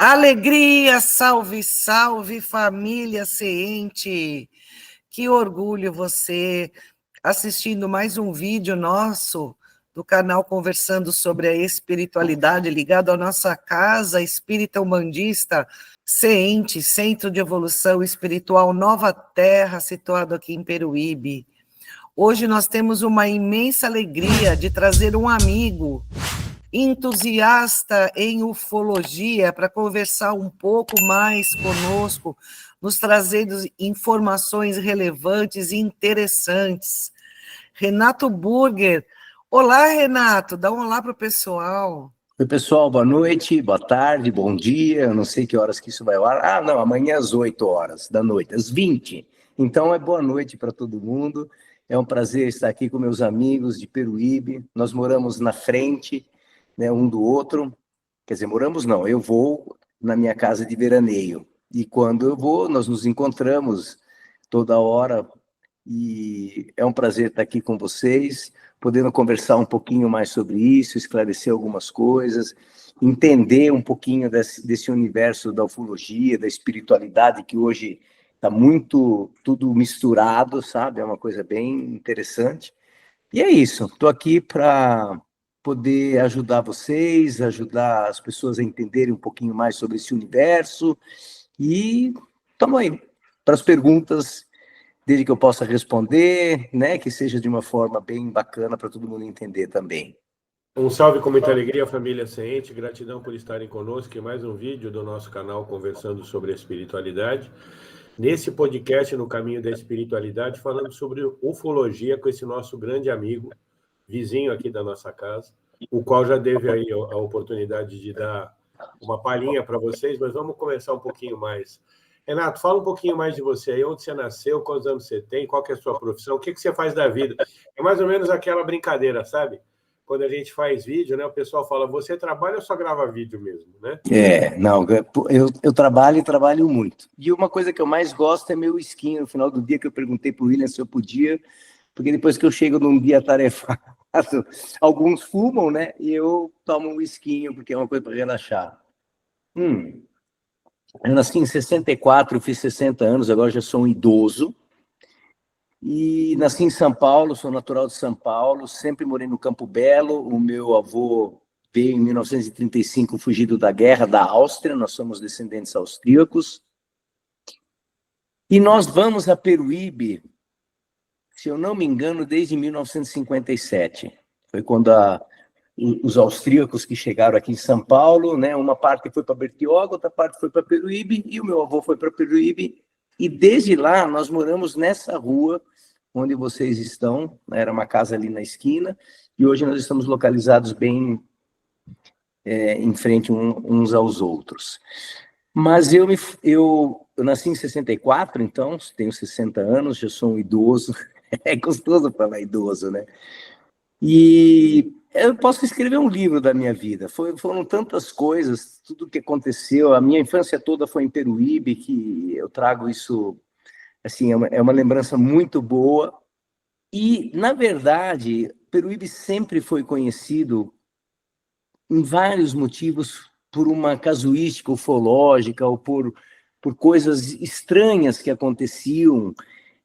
Alegria, salve, salve, família Ciente. Que orgulho você assistindo mais um vídeo nosso do canal Conversando sobre a Espiritualidade, ligado à nossa casa espírita umbandista Ciente, Centro de Evolução Espiritual Nova Terra, situado aqui em Peruíbe. Hoje nós temos uma imensa alegria de trazer um amigo entusiasta em ufologia para conversar um pouco mais conosco, nos trazendo informações relevantes e interessantes. Renato Burger. Olá, Renato, dá um olá para o pessoal. Oi, pessoal, boa noite, boa tarde, bom dia, eu não sei que horas que isso vai ao ar. Ah, não, amanhã às 8 horas da noite, às 20. Então é boa noite para todo mundo. É um prazer estar aqui com meus amigos de Peruíbe. Nós moramos na frente, né, um do outro. Quer dizer, moramos não, eu vou na minha casa de veraneio. E quando eu vou, nós nos encontramos toda hora. E é um prazer estar aqui com vocês, podendo conversar um pouquinho mais sobre isso, esclarecer algumas coisas, entender um pouquinho desse universo da ufologia, da espiritualidade, que hoje está muito tudo misturado, sabe? É uma coisa bem interessante. E é isso, estou aqui para poder ajudar vocês, ajudar as pessoas a entenderem um pouquinho mais sobre esse universo. E estamos aí para as perguntas, desde que eu possa responder, né, que seja de uma forma bem bacana para todo mundo entender também. Um salve com muita alegria, família Ciente. Gratidão por estarem conosco em mais um vídeo do nosso canal Conversando sobre a Espiritualidade. Nesse podcast, No Caminho da Espiritualidade, falando sobre ufologia com esse nosso grande amigo, vizinho aqui da nossa casa, o qual já teve aí a oportunidade de dar uma palhinha para vocês, mas vamos começar um pouquinho mais. Renato, fala um pouquinho mais de você aí, onde você nasceu, quantos anos você tem, qual que é a sua profissão, o que você faz da vida. É mais ou menos aquela brincadeira, sabe? Quando a gente faz vídeo, né, o pessoal fala, você trabalha ou só grava vídeo mesmo, né? Não, eu trabalho e trabalho muito. E uma coisa que eu mais gosto é meu esquinho, no final do dia que eu perguntei para o William se eu podia, porque depois que eu chego num dia atarefado, alguns fumam, né, e eu tomo um esquinho, porque é uma coisa para relaxar. Eu nasci em 64, eu fiz 60 anos, agora já sou um idoso. E nasci em São Paulo, sou natural de São Paulo, sempre morei no Campo Belo. O meu avô veio em 1935, fugido da guerra da Áustria, nós somos descendentes austríacos. E nós vamos a Peruíbe, se eu não me engano, desde 1957. Foi quando os austríacos que chegaram aqui em São Paulo, né, uma parte foi para Bertioga, outra parte foi para Peruíbe, e o meu avô foi para Peruíbe. E desde lá, nós moramos nessa rua onde vocês estão, né, era uma casa ali na esquina, e hoje nós estamos localizados bem em frente uns aos outros. Mas eu nasci em 64, então tenho 60 anos, já sou um idoso, é gostoso falar idoso, né? E eu posso escrever um livro da minha vida. Foram tantas coisas, tudo que aconteceu. A minha infância toda foi em Peruíbe, que eu trago isso, assim, é uma lembrança muito boa. E, na verdade, Peruíbe sempre foi conhecido, em vários motivos, por uma casuística ufológica ou por coisas estranhas que aconteciam.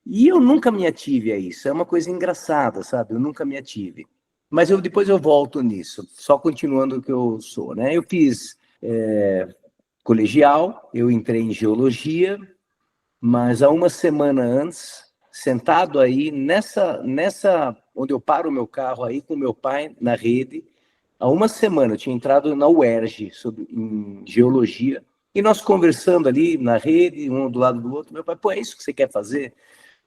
E eu nunca me ative a isso. É uma coisa engraçada, sabe? Eu nunca me ative. Mas depois eu volto nisso, só continuando o que eu sou, né? Eu fiz colegial, eu entrei em geologia, mas há uma semana antes, sentado aí nessa onde eu paro o meu carro aí com meu pai na rede, há uma semana eu tinha entrado na UERJ em geologia, e nós conversando ali na rede, um do lado do outro, meu pai, pô, é isso que você quer fazer?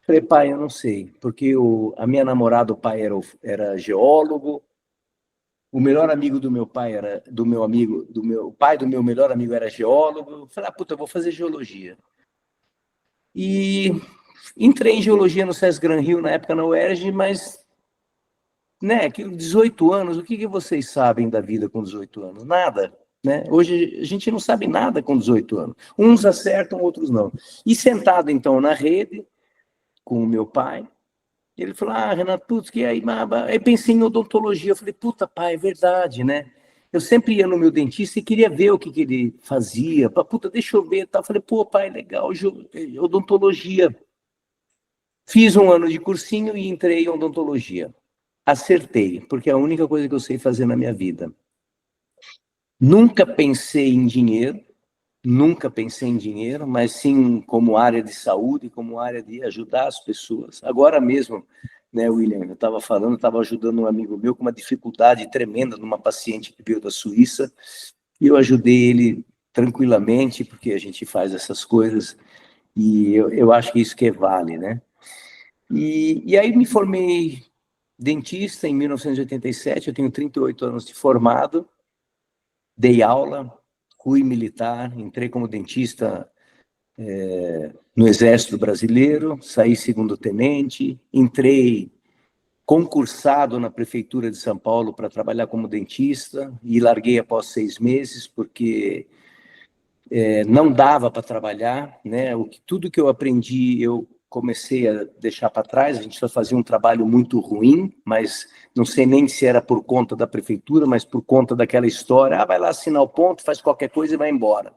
Falei, pai, eu não sei, porque a minha namorada, o pai era geólogo, o melhor amigo do meu pai o pai do meu melhor amigo era geólogo. Falei, puta, eu vou fazer geologia. E entrei em geologia no SESC Gran Rio, na época na UERJ, mas, né, 18 anos, o que vocês sabem da vida com 18 anos? Nada. Né? Hoje a gente não sabe nada com 18 anos. Uns acertam, outros não. E sentado, então, na rede, com o meu pai, ele falou, Renato, putz, que aí pensei em odontologia. Eu falei, puta, pai, é verdade, né? eu sempre ia no meu dentista e queria ver o que ele fazia. Puta, deixa eu ver. Tá? Falei, pô, pai, legal, odontologia. Fiz um ano de cursinho e entrei em odontologia. Acertei, porque é a única coisa que eu sei fazer na minha vida. Nunca pensei em dinheiro, mas sim como área de saúde, como área de ajudar as pessoas. Agora mesmo, né, William, eu estava ajudando um amigo meu com uma dificuldade tremenda numa paciente que veio da Suíça, e eu ajudei ele tranquilamente, porque a gente faz essas coisas, e eu acho que isso que vale, né? E aí me formei dentista em 1987, eu tenho 38 anos de formado, dei aula, fui militar, entrei como dentista no Exército Brasileiro, saí segundo-tenente, entrei concursado na Prefeitura de São Paulo para trabalhar como dentista e larguei após 6 meses, porque não dava para trabalhar, né? Tudo que eu aprendi, eu comecei a deixar para trás. A gente só fazia um trabalho muito ruim, mas não sei nem se era por conta da prefeitura, mas por conta daquela história, vai lá assinar o ponto, faz qualquer coisa e vai embora.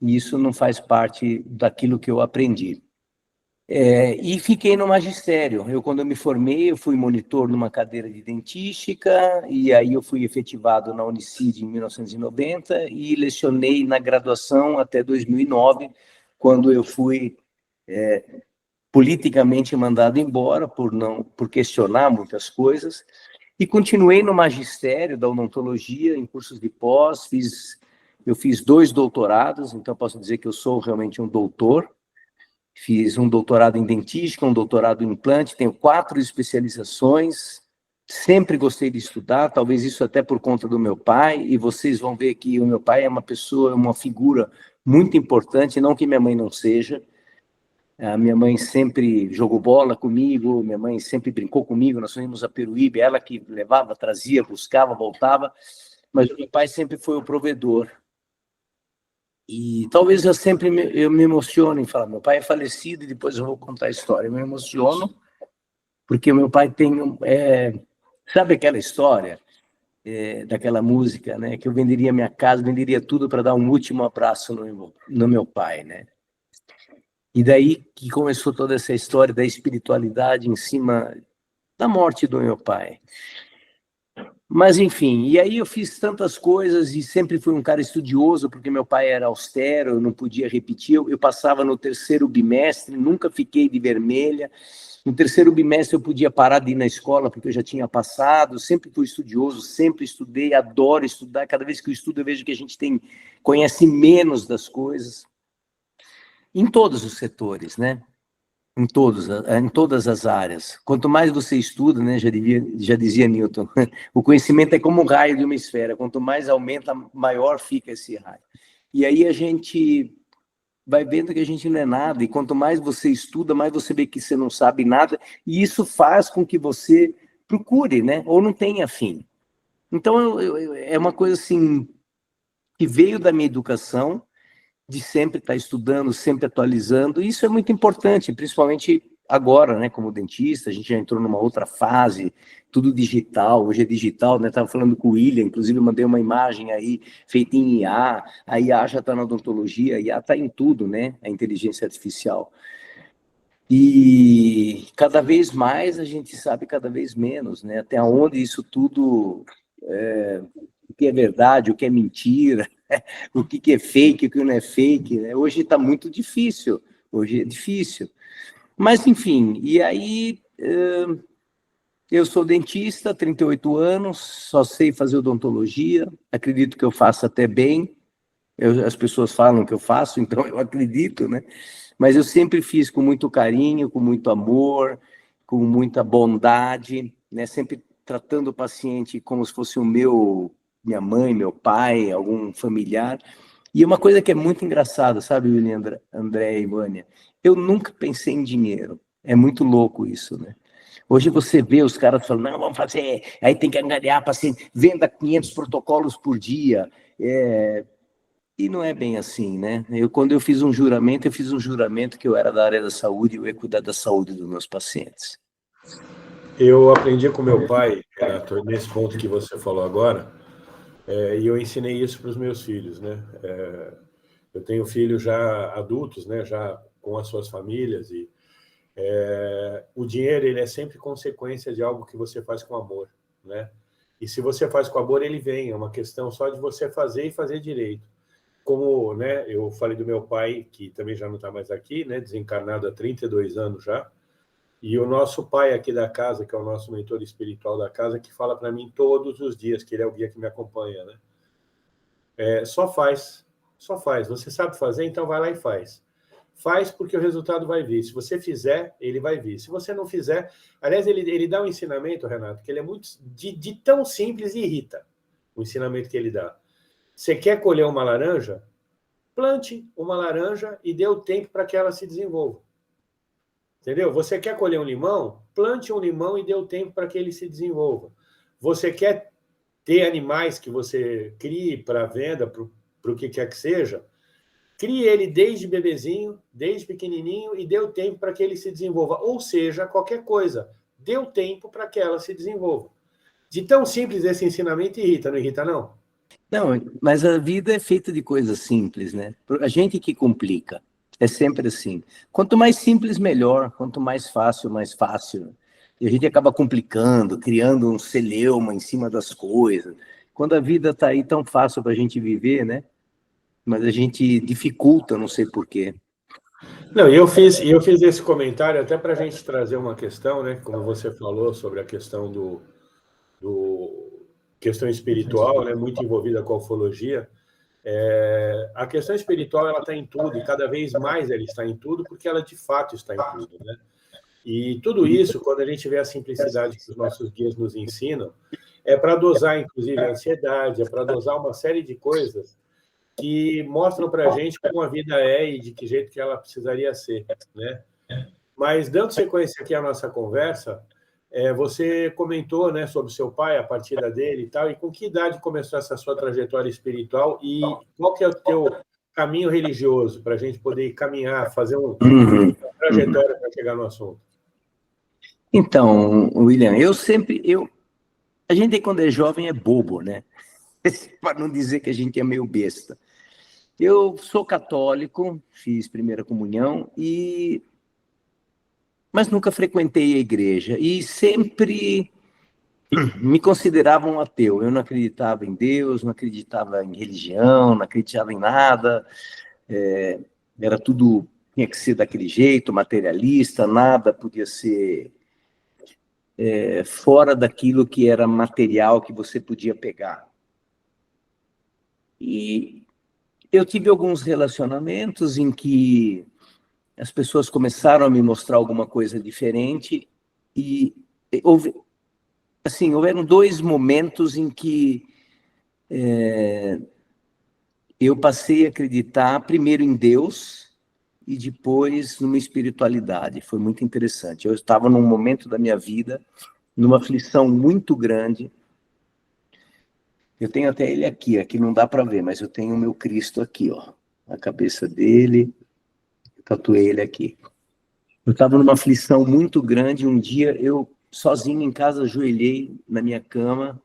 E isso não faz parte daquilo que eu aprendi. E fiquei no magistério. Quando eu me formei, eu fui monitor numa cadeira de dentística, e aí eu fui efetivado na Unicid em 1990 e lecionei na graduação até 2009, quando eu fui politicamente mandado embora por questionar muitas coisas, e continuei no magistério da odontologia, em cursos de pós, eu fiz 2 doutorados, então posso dizer que eu sou realmente um doutor. Fiz um doutorado em dentística, um doutorado em implante, tenho 4 especializações, sempre gostei de estudar, talvez isso até por conta do meu pai, e vocês vão ver que o meu pai é uma figura muito importante, não que minha mãe não seja. A minha mãe sempre jogou bola comigo, minha mãe sempre brincou comigo, nós íamos a Peruíbe, ela que levava, trazia, buscava, voltava, mas o meu pai sempre foi o provedor. E talvez eu me emocione em falar, meu pai é falecido, e depois eu vou contar a história. Eu me emociono porque o meu pai sabe aquela história daquela música, né? Que eu venderia minha casa, venderia tudo para dar um último abraço no meu pai, né? E daí que começou toda essa história da espiritualidade em cima da morte do meu pai. Mas, enfim, e aí eu fiz tantas coisas e sempre fui um cara estudioso, porque meu pai era austero, eu não podia repetir. Eu passava no 3º bimestre, nunca fiquei de vermelha. No 3º bimestre eu podia parar de ir na escola, porque eu já tinha passado. Sempre fui estudioso, sempre estudei, adoro estudar. Cada vez que eu estudo, eu vejo que a gente conhece menos das coisas. Em todos os setores, né? Em todas as áreas. Quanto mais você estuda, né, já dizia Newton, o conhecimento é como um raio de uma esfera. Quanto mais aumenta, maior fica esse raio. E aí a gente vai vendo que a gente não é nada. E quanto mais você estuda, mais você vê que você não sabe nada. E isso faz com que você procure, né? Ou não tenha fim. Então, é uma coisa assim que veio da minha educação, de sempre estar estudando, sempre atualizando, e isso é muito importante, principalmente agora, né, como dentista, a gente já entrou numa outra fase, tudo digital, hoje é digital, né, estava falando com o William, inclusive eu mandei uma imagem aí, feita em IA, a IA já está na odontologia, a IA está em tudo, né, a inteligência artificial. E cada vez mais a gente sabe cada vez menos, né, até onde isso tudo, o que é verdade, o que é mentira, o que é fake, o que não é fake, né? Hoje está muito difícil, hoje é difícil. Mas, enfim, e aí eu sou dentista, 38 anos, só sei fazer odontologia, acredito que eu faço até bem, as pessoas falam que eu faço, então eu acredito, né? Mas eu sempre fiz com muito carinho, com muito amor, com muita bondade, né? Sempre tratando o paciente como se fosse minha mãe, meu pai, algum familiar. E uma coisa que é muito engraçada, sabe, William, André e Vânia? Eu nunca pensei em dinheiro. É muito louco isso, né? Hoje você vê os caras falando, não, vamos fazer, aí tem que angariar paciente, venda 500 protocolos por dia. E não é bem assim, né? Quando eu fiz um juramento que eu era da área da saúde e eu ia cuidar da saúde dos meus pacientes. Eu aprendi com meu pai, Renato, nesse ponto que você falou agora, E eu ensinei isso para os meus filhos, né? Eu tenho filhos já adultos, né? Já com as suas famílias, e o dinheiro, ele é sempre consequência de algo que você faz com amor, né? E se você faz com amor, ele vem. É uma questão só de você fazer e fazer direito. Como, né, eu falei do meu pai, que também já não está mais aqui, né? Desencarnado há 32 anos já. E o nosso pai aqui da casa, que é o nosso mentor espiritual da casa, que fala para mim todos os dias, que ele é o guia que me acompanha, né? Só faz. Você sabe fazer, então vai lá e faz. Faz porque o resultado vai vir. Se você fizer, ele vai vir. Se você não fizer... Aliás, ele dá um ensinamento, Renato, que ele é muito... De tão simples e irrita o ensinamento que ele dá. Você quer colher uma laranja? Plante uma laranja e dê o tempo para que ela se desenvolva. Entendeu? Você quer colher um limão? Plante um limão e dê o tempo para que ele se desenvolva. Você quer ter animais que você crie para venda, para o que quer que seja? Crie ele desde bebezinho, desde pequenininho, e dê o tempo para que ele se desenvolva. Ou seja, qualquer coisa, dê o tempo para que ela se desenvolva. De tão simples esse ensinamento irrita, não irrita, não? Não, mas a vida é feita de coisas simples, né? A gente que complica. É sempre assim. Quanto mais simples, melhor. Quanto mais fácil, mais fácil. E a gente acaba complicando, criando um celeuma em cima das coisas. Quando a vida está aí tão fácil para a gente viver, né? Mas a gente dificulta, não sei por quê. Não, e eu fiz esse comentário até para a gente trazer uma questão, né? Como você falou sobre a questão do questão espiritual, né? Muito envolvida com a ufologia. A questão espiritual, ela está em tudo, e cada vez mais ela está em tudo, porque ela de fato está em tudo, né? E tudo isso, quando a gente vê a simplicidade que os nossos guias nos ensinam, é para dosar, inclusive, a ansiedade, é para dosar uma série de coisas que mostram para a gente como a vida é e de que jeito que ela precisaria ser, né? Mas, dando sequência aqui à nossa conversa, você comentou, né, sobre seu pai, a partida dele e tal, e com que idade começou essa sua trajetória espiritual e qual que é o teu caminho religioso para a gente poder caminhar, fazer uma trajetória para chegar no assunto? Então, William, a gente quando é jovem é bobo, né? Para não dizer que a gente é meio besta. Eu sou católico, fiz primeira comunhão, mas nunca frequentei a igreja e sempre me considerava um ateu. Eu não acreditava em Deus, não acreditava em religião, não acreditava em nada. Era tudo, tinha que ser daquele jeito, materialista, nada podia ser fora daquilo que era material que você podia pegar. E eu tive alguns relacionamentos em que as pessoas começaram a me mostrar alguma coisa diferente e houveram 2 momentos em que eu passei a acreditar primeiro em Deus e depois numa espiritualidade. Foi muito interessante. Eu estava num momento da minha vida, numa aflição muito grande. Eu tenho até ele aqui não dá para ver, mas eu tenho o meu Cristo aqui, ó, a cabeça dele, eu tatuei ele aqui. Eu estava numa aflição muito grande, um dia eu, sozinho em casa, ajoelhei na minha cama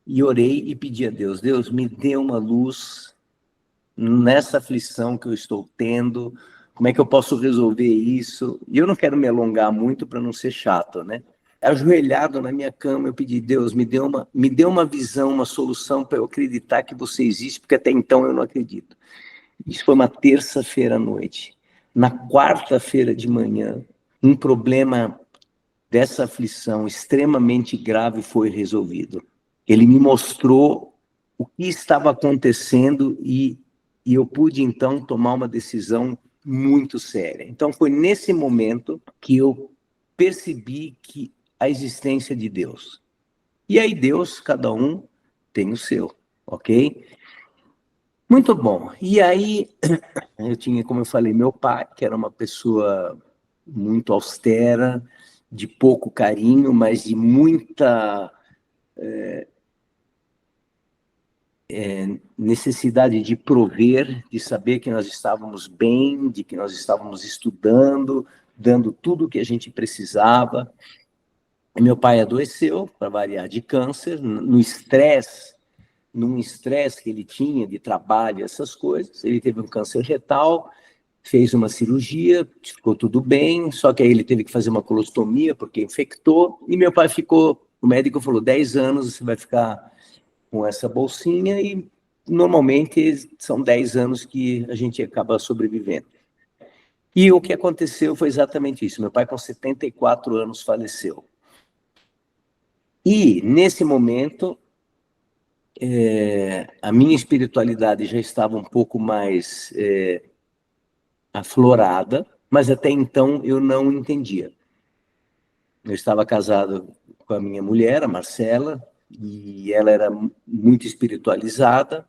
e orei e pedi a Deus, Deus, me dê uma luz nessa aflição que eu estou tendo, como é que eu posso resolver isso? E eu não quero me alongar muito para não ser chato, né? Ajoelhado na minha cama, eu pedi, Deus, me dê uma visão, uma solução para eu acreditar que você existe, porque até então eu não acredito. Isso foi uma terça-feira à noite. Na quarta-feira de manhã, um problema dessa aflição extremamente grave foi resolvido. Ele me mostrou o que estava acontecendo e eu pude, então, tomar uma decisão muito séria. Então, foi nesse momento que eu percebi que a existência de Deus. E aí Deus, cada um tem o seu, ok? Muito bom. E aí, eu tinha, como eu falei, meu pai, que era uma pessoa muito austera, de pouco carinho, mas de muita necessidade de prover, de saber que nós estávamos bem, de que nós estávamos estudando, dando tudo o que a gente precisava. Meu pai adoeceu, para variar, de câncer, no estresse num estresse que ele tinha de trabalho, essas coisas. Ele teve um câncer retal, fez uma cirurgia, ficou tudo bem, só que aí ele teve que fazer uma colostomia porque infectou, e meu pai ficou, o médico falou, 10 anos você vai ficar com essa bolsinha, e normalmente são 10 anos que a gente acaba sobrevivendo. E o que aconteceu foi exatamente isso. Meu pai, com 74 anos, faleceu. E, nesse momento, a minha espiritualidade já estava um pouco mais aflorada, mas até então eu não entendia. Eu estava casado com a minha mulher, a Marcela, e ela era muito espiritualizada.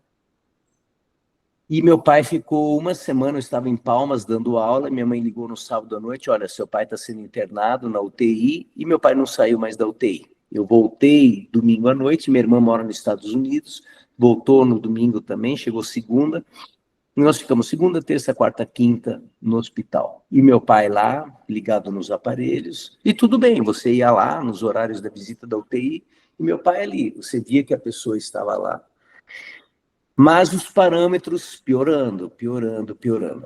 E meu pai ficou uma semana, eu estava em Palmas dando aula, minha mãe ligou no sábado à noite, olha, seu pai está sendo internado na UTI, e meu pai não saiu mais da UTI. Eu voltei domingo à noite, minha irmã mora nos Estados Unidos, voltou no domingo também, chegou segunda, e nós ficamos segunda, terça, quarta, quinta no hospital. E meu pai lá, ligado nos aparelhos, e tudo bem, você ia lá nos horários da visita da UTI, e meu pai ali, você via que a pessoa estava lá. Mas os parâmetros piorando.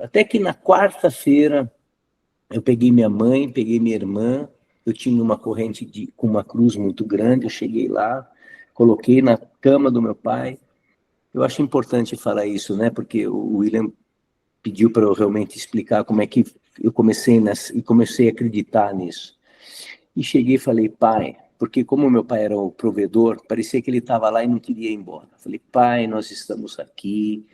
Até que na quarta-feira, eu peguei minha mãe, peguei minha irmã, eu tinha uma corrente com uma cruz muito grande, eu cheguei lá, coloquei na cama do meu pai. Eu acho importante falar isso, né? Porque o William pediu para eu realmente explicar como é que eu comecei a acreditar nisso. E cheguei e falei, pai, porque como meu pai era o provedor, parecia que ele estava lá e não queria ir embora. Falei, pai, nós estamos aqui,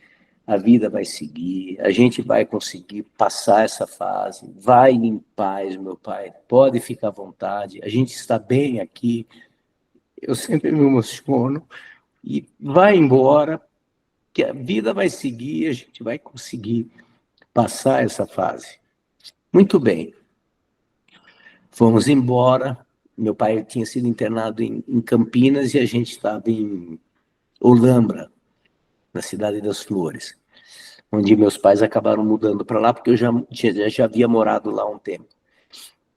a vida vai seguir, a gente vai conseguir passar essa fase, vai em paz, meu pai, pode ficar à vontade, a gente está bem aqui, eu sempre me emociono, e vai embora, que a vida vai seguir, a gente vai conseguir passar essa fase. Muito bem. Fomos embora, meu pai tinha sido internado em Campinas e a gente estava em Olambra, na Cidade das Flores, onde meus pais acabaram mudando para lá, porque eu já havia morado lá há um tempo.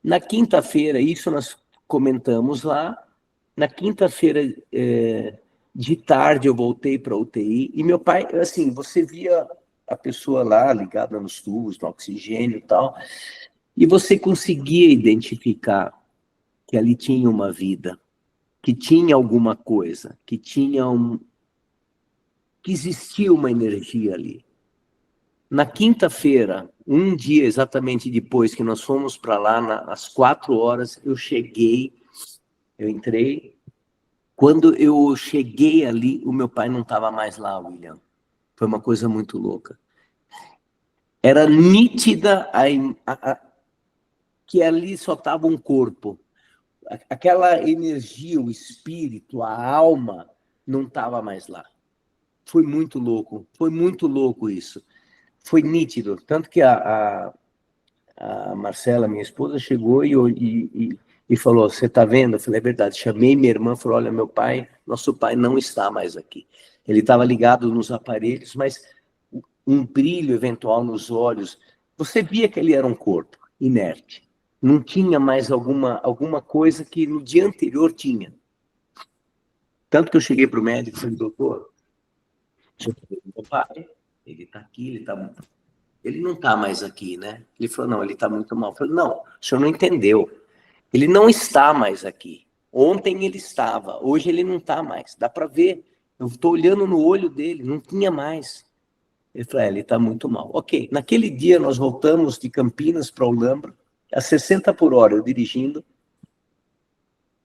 Na quinta-feira, isso nós comentamos lá, na quinta-feira de tarde eu voltei para a UTI, e meu pai, assim, você via a pessoa lá ligada nos tubos, no oxigênio e tal, e você conseguia identificar que ali tinha uma vida, que tinha alguma coisa, que existia uma energia ali. Na quinta-feira, um dia exatamente depois que nós fomos para lá, às 4 horas, eu entrei. Quando eu cheguei ali, o meu pai não estava mais lá, William. Foi uma coisa muito louca. Era nítida que ali só estava um corpo. Aquela energia, o espírito, a alma, não estava mais lá. Foi muito louco isso. Foi nítido. Tanto que a Marcela, minha esposa, chegou e falou, você está vendo? Eu falei, é verdade. Chamei minha irmã e falou, olha, nosso pai não está mais aqui. Ele estava ligado nos aparelhos, mas um brilho eventual nos olhos. Você via que ele era um corpo inerte. Não tinha mais alguma coisa que no dia anterior tinha. Tanto que eu cheguei para o médico e falei, doutor, meu pai, ele está aqui, ele não está mais aqui, né? Ele falou, não, ele está muito mal. Eu falei, não, o senhor não entendeu. Ele não está mais aqui. Ontem ele estava, hoje ele não está mais. Dá para ver. Eu estou olhando no olho dele, não tinha mais. Ele falou, ele está muito mal. Ok, naquele dia nós voltamos de Campinas para Olambra, a 60 por hora, eu dirigindo,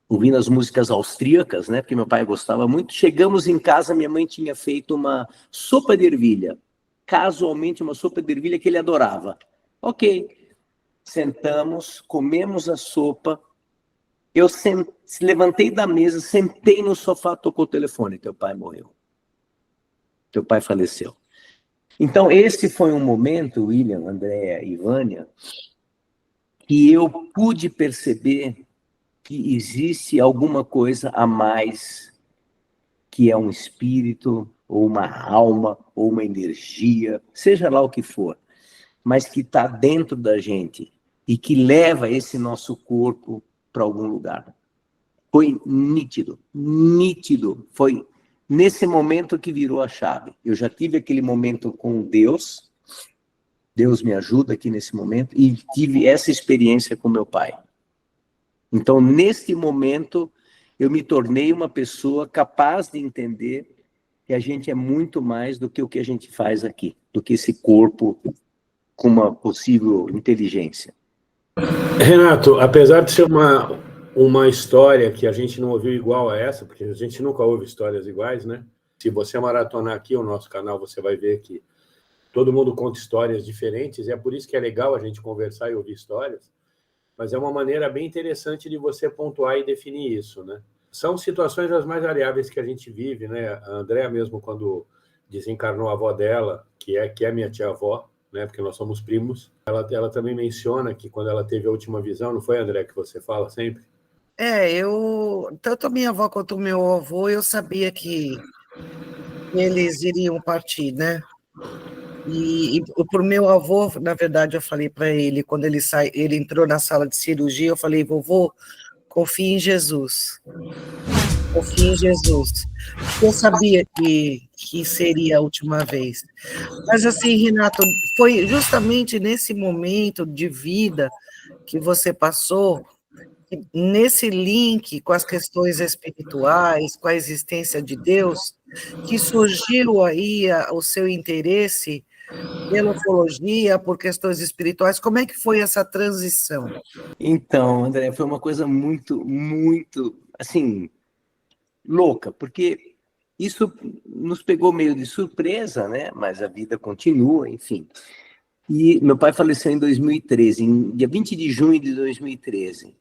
ouvindo as músicas austríacas, né? Porque meu pai gostava muito. Chegamos em casa, minha mãe tinha feito uma sopa de ervilha. Casualmente, uma sopa de ervilha que ele adorava. Ok, sentamos, comemos a sopa. Eu levantei da mesa, sentei no sofá, tocou o telefone. Teu pai morreu. Teu pai faleceu. Então, esse foi um momento, William, Andréa e Vânia, que eu pude perceber que existe alguma coisa a mais, que é um espírito, ou uma alma, ou uma energia, seja lá o que for, mas que está dentro da gente e que leva esse nosso corpo para algum lugar. Foi nítido, foi nesse momento que virou a chave. Eu já tive aquele momento com Deus, Deus me ajuda aqui nesse momento, e tive essa experiência com meu pai. Então, nesse momento, eu me tornei uma pessoa capaz de entender que a gente é muito mais do que o que a gente faz aqui, do que esse corpo com uma possível inteligência. Renato, apesar de ser uma história que a gente não ouviu igual a essa, porque a gente nunca ouve histórias iguais, né? Se você maratonar aqui o nosso canal, você vai ver que todo mundo conta histórias diferentes, e é por isso que é legal a gente conversar e ouvir histórias, mas é uma maneira bem interessante de você pontuar e definir isso, né? São situações as mais variáveis que a gente vive, né? A Andréa mesmo, quando desencarnou a avó dela, que é minha tia-avó, né? Porque nós somos primos, ela também menciona que quando ela teve a última visão, não foi, André, que você fala sempre? Tanto a minha avó quanto o meu avô, eu sabia que eles iriam partir, né? E por meu avô, na verdade, eu falei para ele, quando ele entrou na sala de cirurgia, eu falei, vovô, confie em Jesus. Confie em Jesus. Eu sabia que seria a última vez. Mas assim, Renato, foi justamente nesse momento de vida que você passou, nesse link com as questões espirituais, com a existência de Deus, que surgiu aí o seu interesse pela ufologia, por questões espirituais. Como é que foi essa transição? Então, André, foi uma coisa muito, muito, assim, louca, porque isso nos pegou meio de surpresa, né? Mas a vida continua, enfim. E meu pai faleceu em 2013, em dia 20 de junho de 2013.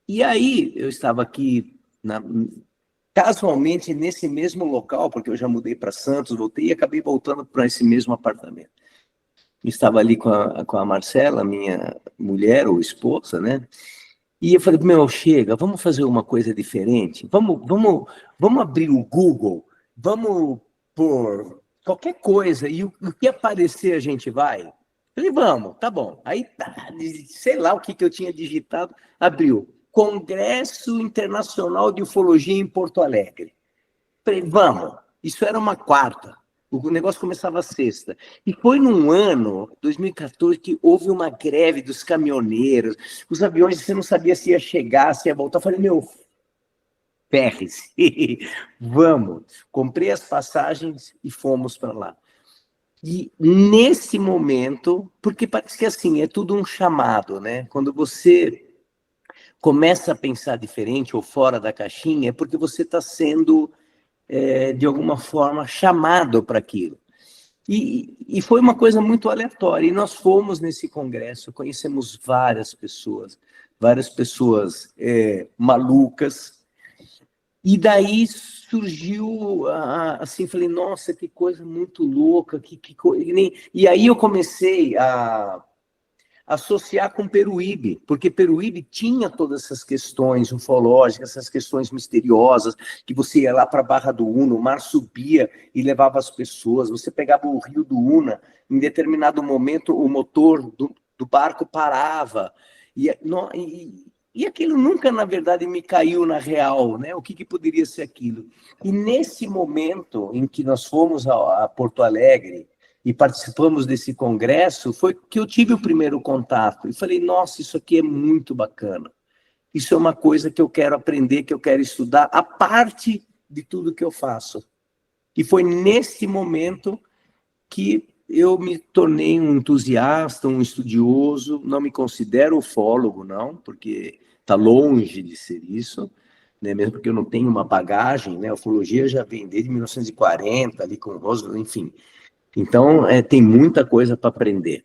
E aí eu estava aqui, casualmente, nesse mesmo local, porque eu já mudei para Santos, voltei e acabei voltando para esse mesmo apartamento. Estava ali com a Marcela, minha mulher ou esposa, né? E eu falei, chega, vamos fazer uma coisa diferente, vamos abrir o Google, vamos pôr qualquer coisa, e o que aparecer a gente vai? Eu falei, vamos, tá bom. Aí, sei lá o que eu tinha digitado, abriu. Congresso Internacional de Ufologia em Porto Alegre. Falei, vamos. Isso era uma quarta. O negócio começava a sexta. E foi num ano, 2014, que houve uma greve dos caminhoneiros. Os aviões, você não sabia se ia chegar, se ia voltar. Eu falei, ferre-se. Vamos. Comprei as passagens e fomos para lá. E nesse momento, porque parece que assim, é tudo um chamado, né? Quando você começa a pensar diferente ou fora da caixinha, é porque você está sendo, de alguma forma, chamado para aquilo. E foi uma coisa muito aleatória. E nós fomos nesse congresso, conhecemos várias pessoas malucas. E daí surgiu, assim, falei, nossa, que coisa muito louca. E aí eu comecei a associar com Peruíbe, porque Peruíbe tinha todas essas questões ufológicas, essas questões misteriosas, que você ia lá para a Barra do Una, o mar subia e levava as pessoas, você pegava o rio do Una, em determinado momento o motor do barco parava, e aquilo nunca, na verdade, me caiu na real, né? O que poderia ser aquilo? E nesse momento em que nós fomos a Porto Alegre, e participamos desse congresso, foi que eu tive o primeiro contato. E falei, nossa, isso aqui é muito bacana. Isso é uma coisa que eu quero aprender, que eu quero estudar, a parte de tudo que eu faço. E foi nesse momento que eu me tornei um entusiasta, um estudioso. Não me considero ufólogo, não, porque está longe de ser isso, né? Mesmo porque eu não tenho uma bagagem, né? A ufologia já vem desde 1940, ali com Roswell, enfim. Então, tem muita coisa para aprender.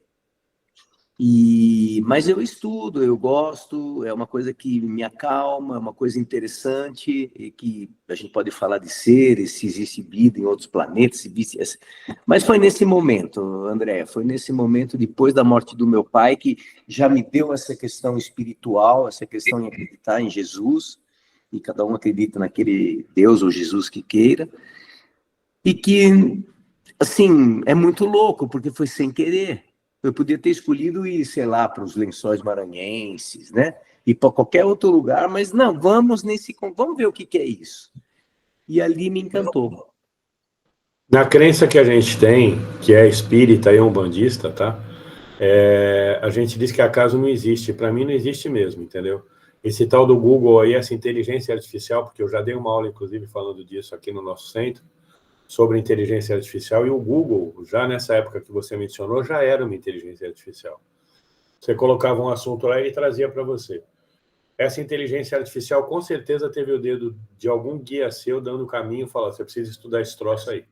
Mas eu estudo, eu gosto, é uma coisa que me acalma, é uma coisa interessante, e que a gente pode falar de seres, se existe vida em outros planetas, se existe... Mas foi nesse momento, André, foi nesse momento, depois da morte do meu pai, que já me deu essa questão espiritual, essa questão de acreditar em Jesus, e cada um acredita naquele Deus ou Jesus que queira, e que... Assim, é muito louco, porque foi sem querer. Eu podia ter escolhido ir, sei lá, para os Lençóis Maranhenses, né? Ir para qualquer outro lugar, mas não, vamos ver o que é isso. E ali me encantou. Na crença que a gente tem, que é espírita e umbandista, tá? A gente diz que acaso não existe. Para mim não existe mesmo, entendeu? Esse tal do Google aí, essa inteligência artificial, porque eu já dei uma aula, inclusive, falando disso aqui no nosso centro, sobre inteligência artificial, e o Google, já nessa época que você mencionou, já era uma inteligência artificial. Você colocava um assunto lá e ele trazia para você. Essa inteligência artificial, com certeza, teve o dedo de algum guia seu dando o caminho e falou, você precisa estudar esse troço aí.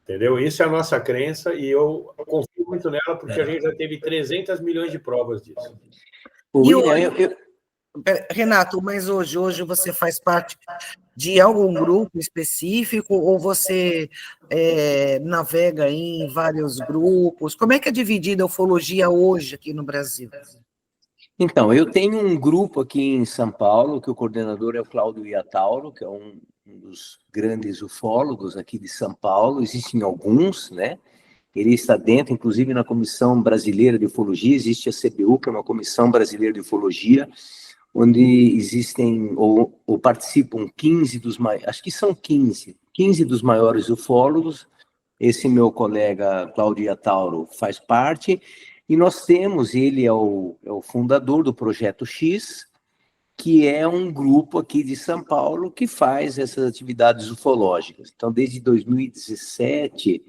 Entendeu? Isso é a nossa crença e eu confio muito nela porque a gente já teve 300 milhões de provas disso. William, Renato, mas hoje você faz parte de algum grupo específico ou você navega em vários grupos? Como é que é dividida a ufologia hoje aqui no Brasil? Então, eu tenho um grupo aqui em São Paulo, que o coordenador é o Cláudio Iatauro, que é um dos grandes ufólogos aqui de São Paulo. Existem alguns, né? Ele está dentro, inclusive, na Comissão Brasileira de Ufologia. Existe a CBU, que é uma Comissão Brasileira de Ufologia, onde existem ou participam 15 dos maiores, acho que são 15 dos maiores ufólogos. Esse meu colega Cláudio Iatauro faz parte. E nós temos, ele é o fundador do Projeto X, que é um grupo aqui de São Paulo que faz essas atividades ufológicas. Então, desde 2017,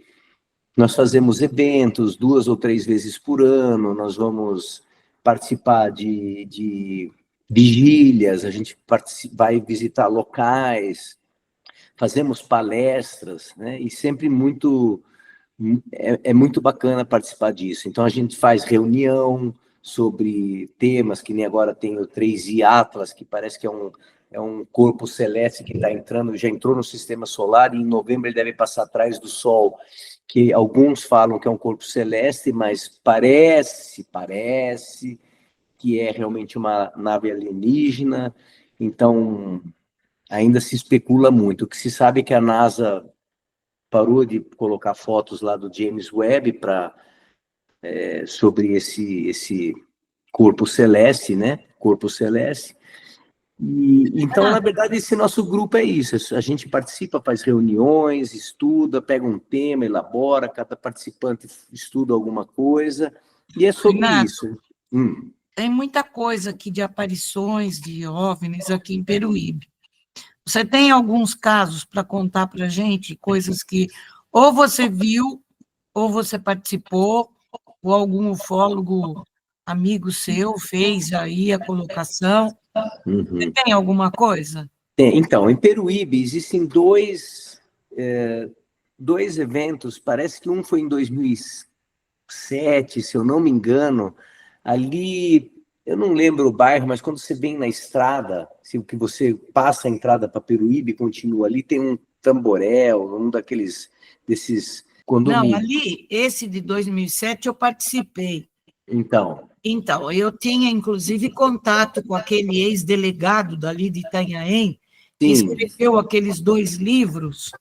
nós fazemos eventos 2 ou 3 vezes por ano, nós vamos participar de vigílias, a gente vai visitar locais, fazemos palestras, né? E sempre é muito bacana participar disso. Então, a gente faz reunião sobre temas, que nem agora tem o 3i Atlas, que parece que é um corpo celeste que está entrando, já entrou no sistema solar, e em novembro ele deve passar atrás do Sol, que alguns falam que é um corpo celeste, mas parece que é realmente uma nave alienígena. Então, ainda se especula muito. O que se sabe é que a NASA parou de colocar fotos lá do James Webb sobre esse corpo celeste, né? Corpo celeste. E, então, na verdade, esse nosso grupo é isso. A gente participa, faz reuniões, estuda, pega um tema, elabora, cada participante estuda alguma coisa, e é sobre Renato, isso. Tem muita coisa aqui de aparições de OVNIs aqui em Peruíbe. Você tem alguns casos para contar para a gente, coisas que ou você viu, ou você participou, ou algum ufólogo amigo seu fez aí a colocação? Você tem alguma coisa? Então, em Peruíbe existem dois eventos, parece que um foi em 2007, se eu não me engano, ali, eu não lembro o bairro, mas quando você vem na estrada, se que você passa a entrada para Peruíbe e continua ali, tem um tamborel, um desses condomínios. Não, ali, esse de 2007 eu participei. Então, eu tinha, inclusive, contato com aquele ex-delegado dali de Itanhaém, que sim. escreveu aqueles 2 livros,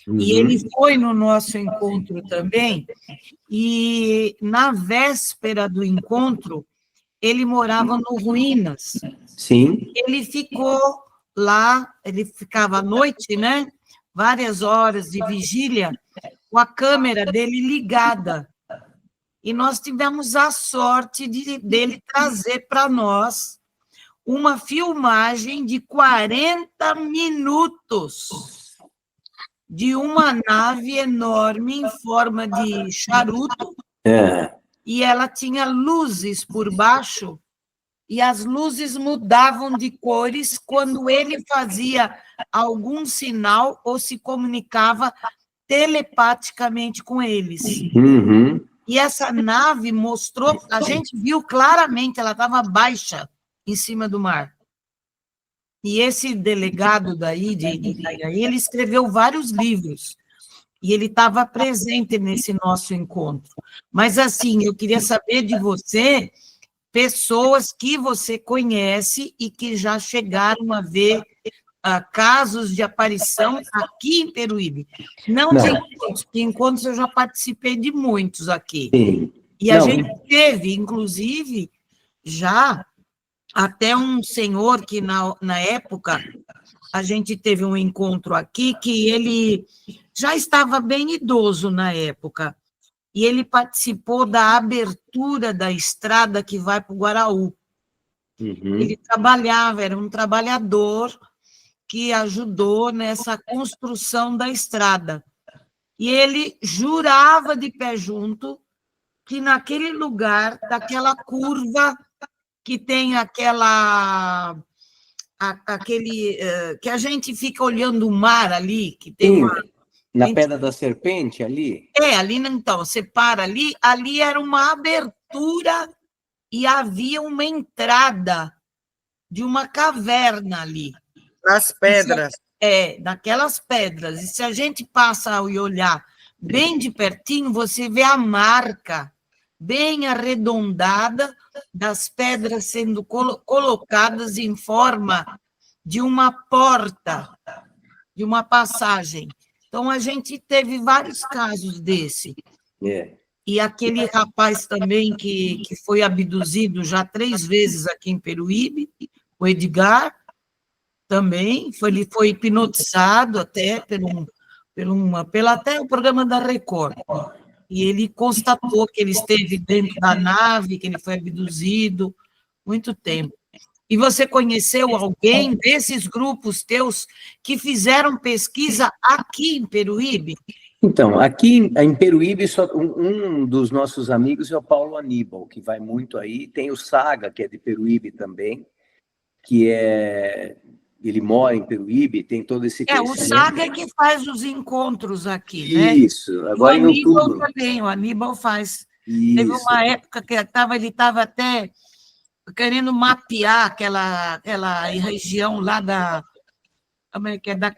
e ele foi no nosso encontro também, e na véspera do encontro, ele morava no Ruínas. Sim. Ele ficou lá, ele ficava à noite, né? Várias horas de vigília, com a câmera dele ligada. E nós tivemos a sorte dele trazer para nós uma filmagem de 40 minutos de uma nave enorme em forma de charuto, e ela tinha luzes por baixo, e as luzes mudavam de cores quando ele fazia algum sinal ou se comunicava telepaticamente com eles. E essa nave mostrou, a gente viu claramente, ela estava baixa em cima do mar. E esse delegado daí, de Itanhaém, ele escreveu vários livros, e ele estava presente nesse nosso encontro. Mas, assim, eu queria saber de você, pessoas que você conhece e que já chegaram a ver casos de aparição aqui em Peruíbe. Não de encontros, porque encontros eu já participei de muitos aqui. Sim. E a gente teve, inclusive, já até um senhor que, na época, a gente teve um encontro aqui que ele já estava bem idoso na época, e ele participou da abertura da estrada que vai para o Guaraú. Ele trabalhava, era um trabalhador que ajudou nessa construção da estrada. E ele jurava de pé junto que naquele lugar, daquela curva que tem aquele que a gente fica olhando o mar ali, que tem na Pedra da Serpente, ali? Ali então, você para ali era uma abertura e havia uma entrada de uma caverna ali. Nas pedras. Naquelas pedras. E se a gente passa e olhar bem de pertinho, você vê a marca bem arredondada das pedras sendo colocadas em forma de uma porta, de uma passagem. Então, a gente teve vários casos desse. E aquele rapaz também que foi abduzido já 3 vezes aqui em Peruíbe, o Edgar, também, ele foi hipnotizado até até o programa da Record. E ele constatou que ele esteve dentro da nave, que ele foi abduzido, muito tempo. E você conheceu alguém desses grupos teus que fizeram pesquisa aqui em Peruíbe? Então, aqui em Peruíbe, só um dos nossos amigos é o Paulo Aníbal, que vai muito aí. Tem o Saga, que é de Peruíbe também, ele mora em Peruíbe, tem todo esse conhecimento. O Saga é que faz os encontros aqui, né? Isso, agora em outubro. O Aníbal faz. Isso. Teve uma época que ele estava até querendo mapear aquela região lá da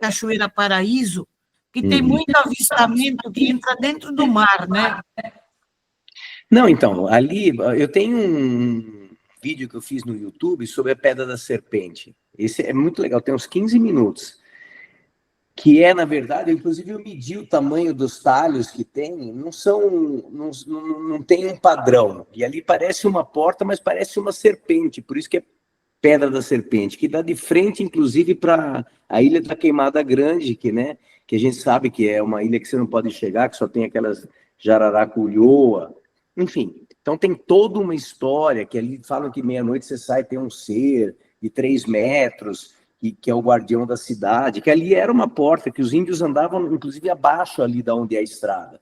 Cachoeira Paraíso, que tem muito avistamento que entra dentro do mar, né? Não, então, ali eu tenho um vídeo que eu fiz no YouTube sobre a Pedra da Serpente. Esse é muito legal, tem uns 15 minutos. Que na verdade, inclusive eu medi o tamanho dos talhos que tem, não tem um padrão. E ali parece uma porta, mas parece uma serpente, por isso que é Pedra da Serpente, que dá de frente, inclusive, para a Ilha da Queimada Grande, que a gente sabe que é uma ilha que você não pode chegar, que só tem aquelas jararaculhoa, enfim. Então tem toda uma história, que ali falam que meia-noite você sai, tem um ser de 3 metros, que é o guardião da cidade, que ali era uma porta, que os índios andavam, inclusive, abaixo ali da onde é a estrada,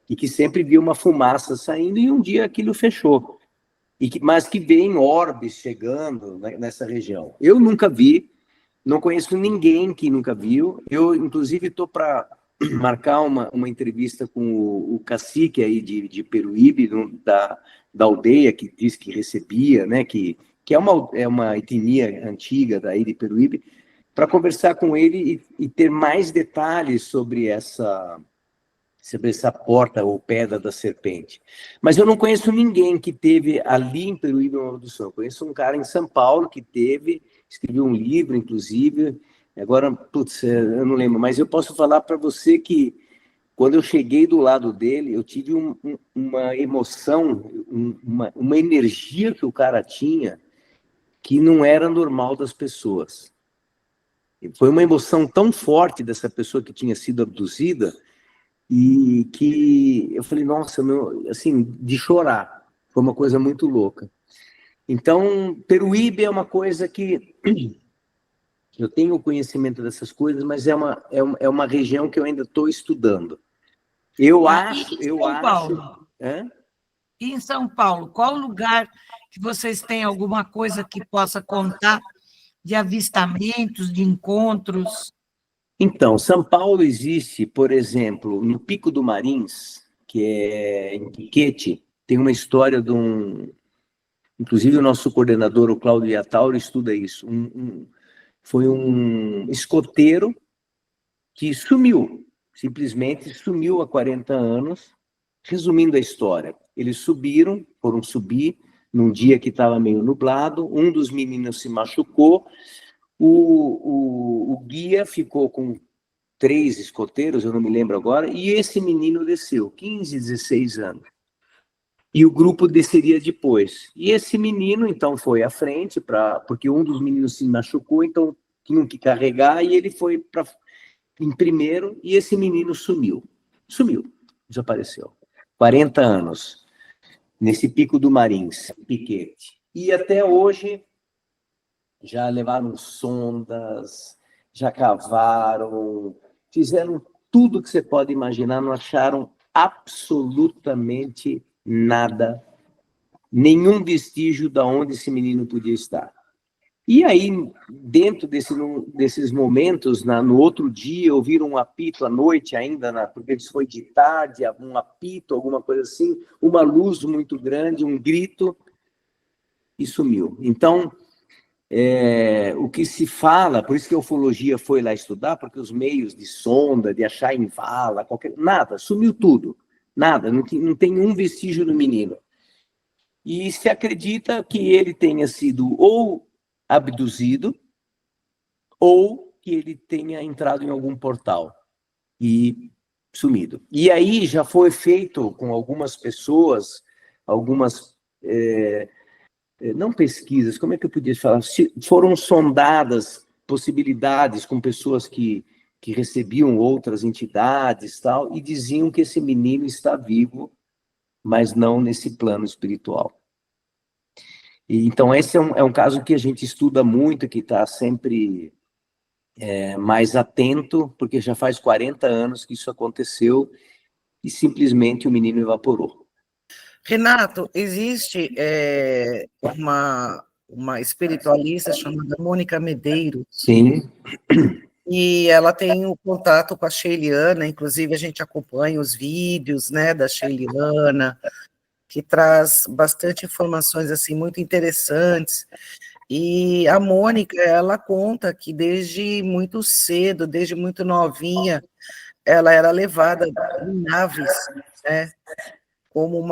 e que sempre via uma fumaça saindo, e um dia aquilo fechou. Mas que vem orbes chegando nessa região. Eu nunca vi, não conheço ninguém que nunca viu. Eu, inclusive, estou para marcar uma entrevista com o cacique aí de Peruíbe, da aldeia, que diz que recebia, né, que é uma etnia antiga daí de Peruíbe, para conversar com ele e ter mais detalhes sobre essa porta ou Pedra da Serpente. Mas eu não conheço ninguém que teve ali em Peruíbe uma abdução. Eu conheço um cara em São Paulo que escreveu um livro, inclusive. Agora, eu não lembro, mas eu posso falar para você que quando eu cheguei do lado dele, eu tive uma emoção, uma energia que o cara tinha que não era normal das pessoas. Foi uma emoção tão forte dessa pessoa que tinha sido abduzida, e que eu falei, nossa, assim, de chorar. Foi uma coisa muito louca. Então, Peruíbe é uma coisa que eu tenho conhecimento dessas coisas, mas é uma região que eu ainda estou estudando. Eu acho... E em São Paulo, qual lugar que vocês têm alguma coisa que possa contar de avistamentos, de encontros? Então, São Paulo existe, por exemplo, no Pico do Marins, que é em Piquete, tem uma história de inclusive o nosso coordenador, o Cláudio Iatauro, estuda isso. Foi um escoteiro que simplesmente sumiu há 40 anos. Resumindo a história, eles foram subir num dia que estava meio nublado, um dos meninos se machucou, o guia ficou com 3 escoteiros, eu não me lembro agora, e esse menino desceu, 15, 16 anos. E o grupo desceria depois. E esse menino, então, foi à frente, porque um dos meninos se machucou, então tinham que carregar, e ele foi em primeiro, e esse menino sumiu, desapareceu. 40 anos, nesse Pico do Marins, Piquete. E até hoje, já levaram sondas, já cavaram, fizeram tudo que você pode imaginar, não acharam absolutamente nada, nenhum vestígio de onde esse menino podia estar. E aí, dentro desses momentos, no outro dia, ouviram um apito à noite ainda, porque isso foi de tarde, um apito, alguma coisa assim, uma luz muito grande, um grito, e sumiu. Então, o que se fala, por isso que a ufologia foi lá estudar, porque os meios de sonda, de achar em vala, nada, sumiu tudo, nada, não tem um vestígio do menino. E se acredita que ele tenha sido ou abduzido, ou que ele tenha entrado em algum portal e sumido. E aí já foi feito com algumas pessoas, algumas, não pesquisas, como é que eu podia falar? Foram sondadas possibilidades com pessoas que recebiam outras entidades, tal, e diziam que esse menino está vivo, mas não nesse plano espiritual. E, então, esse é um caso que a gente estuda muito, que está sempre mais atento, porque já faz 40 anos que isso aconteceu e simplesmente o menino evaporou. Renato, existe uma espiritualista chamada Mônica Medeiros. Sim. E ela tem o contato com a Sheiliana, inclusive a gente acompanha os vídeos, né, da Sheiliana, que traz bastante informações assim muito interessantes. E a Mônica, ela conta que desde muito cedo, desde muito novinha, ela era levada em naves, né, como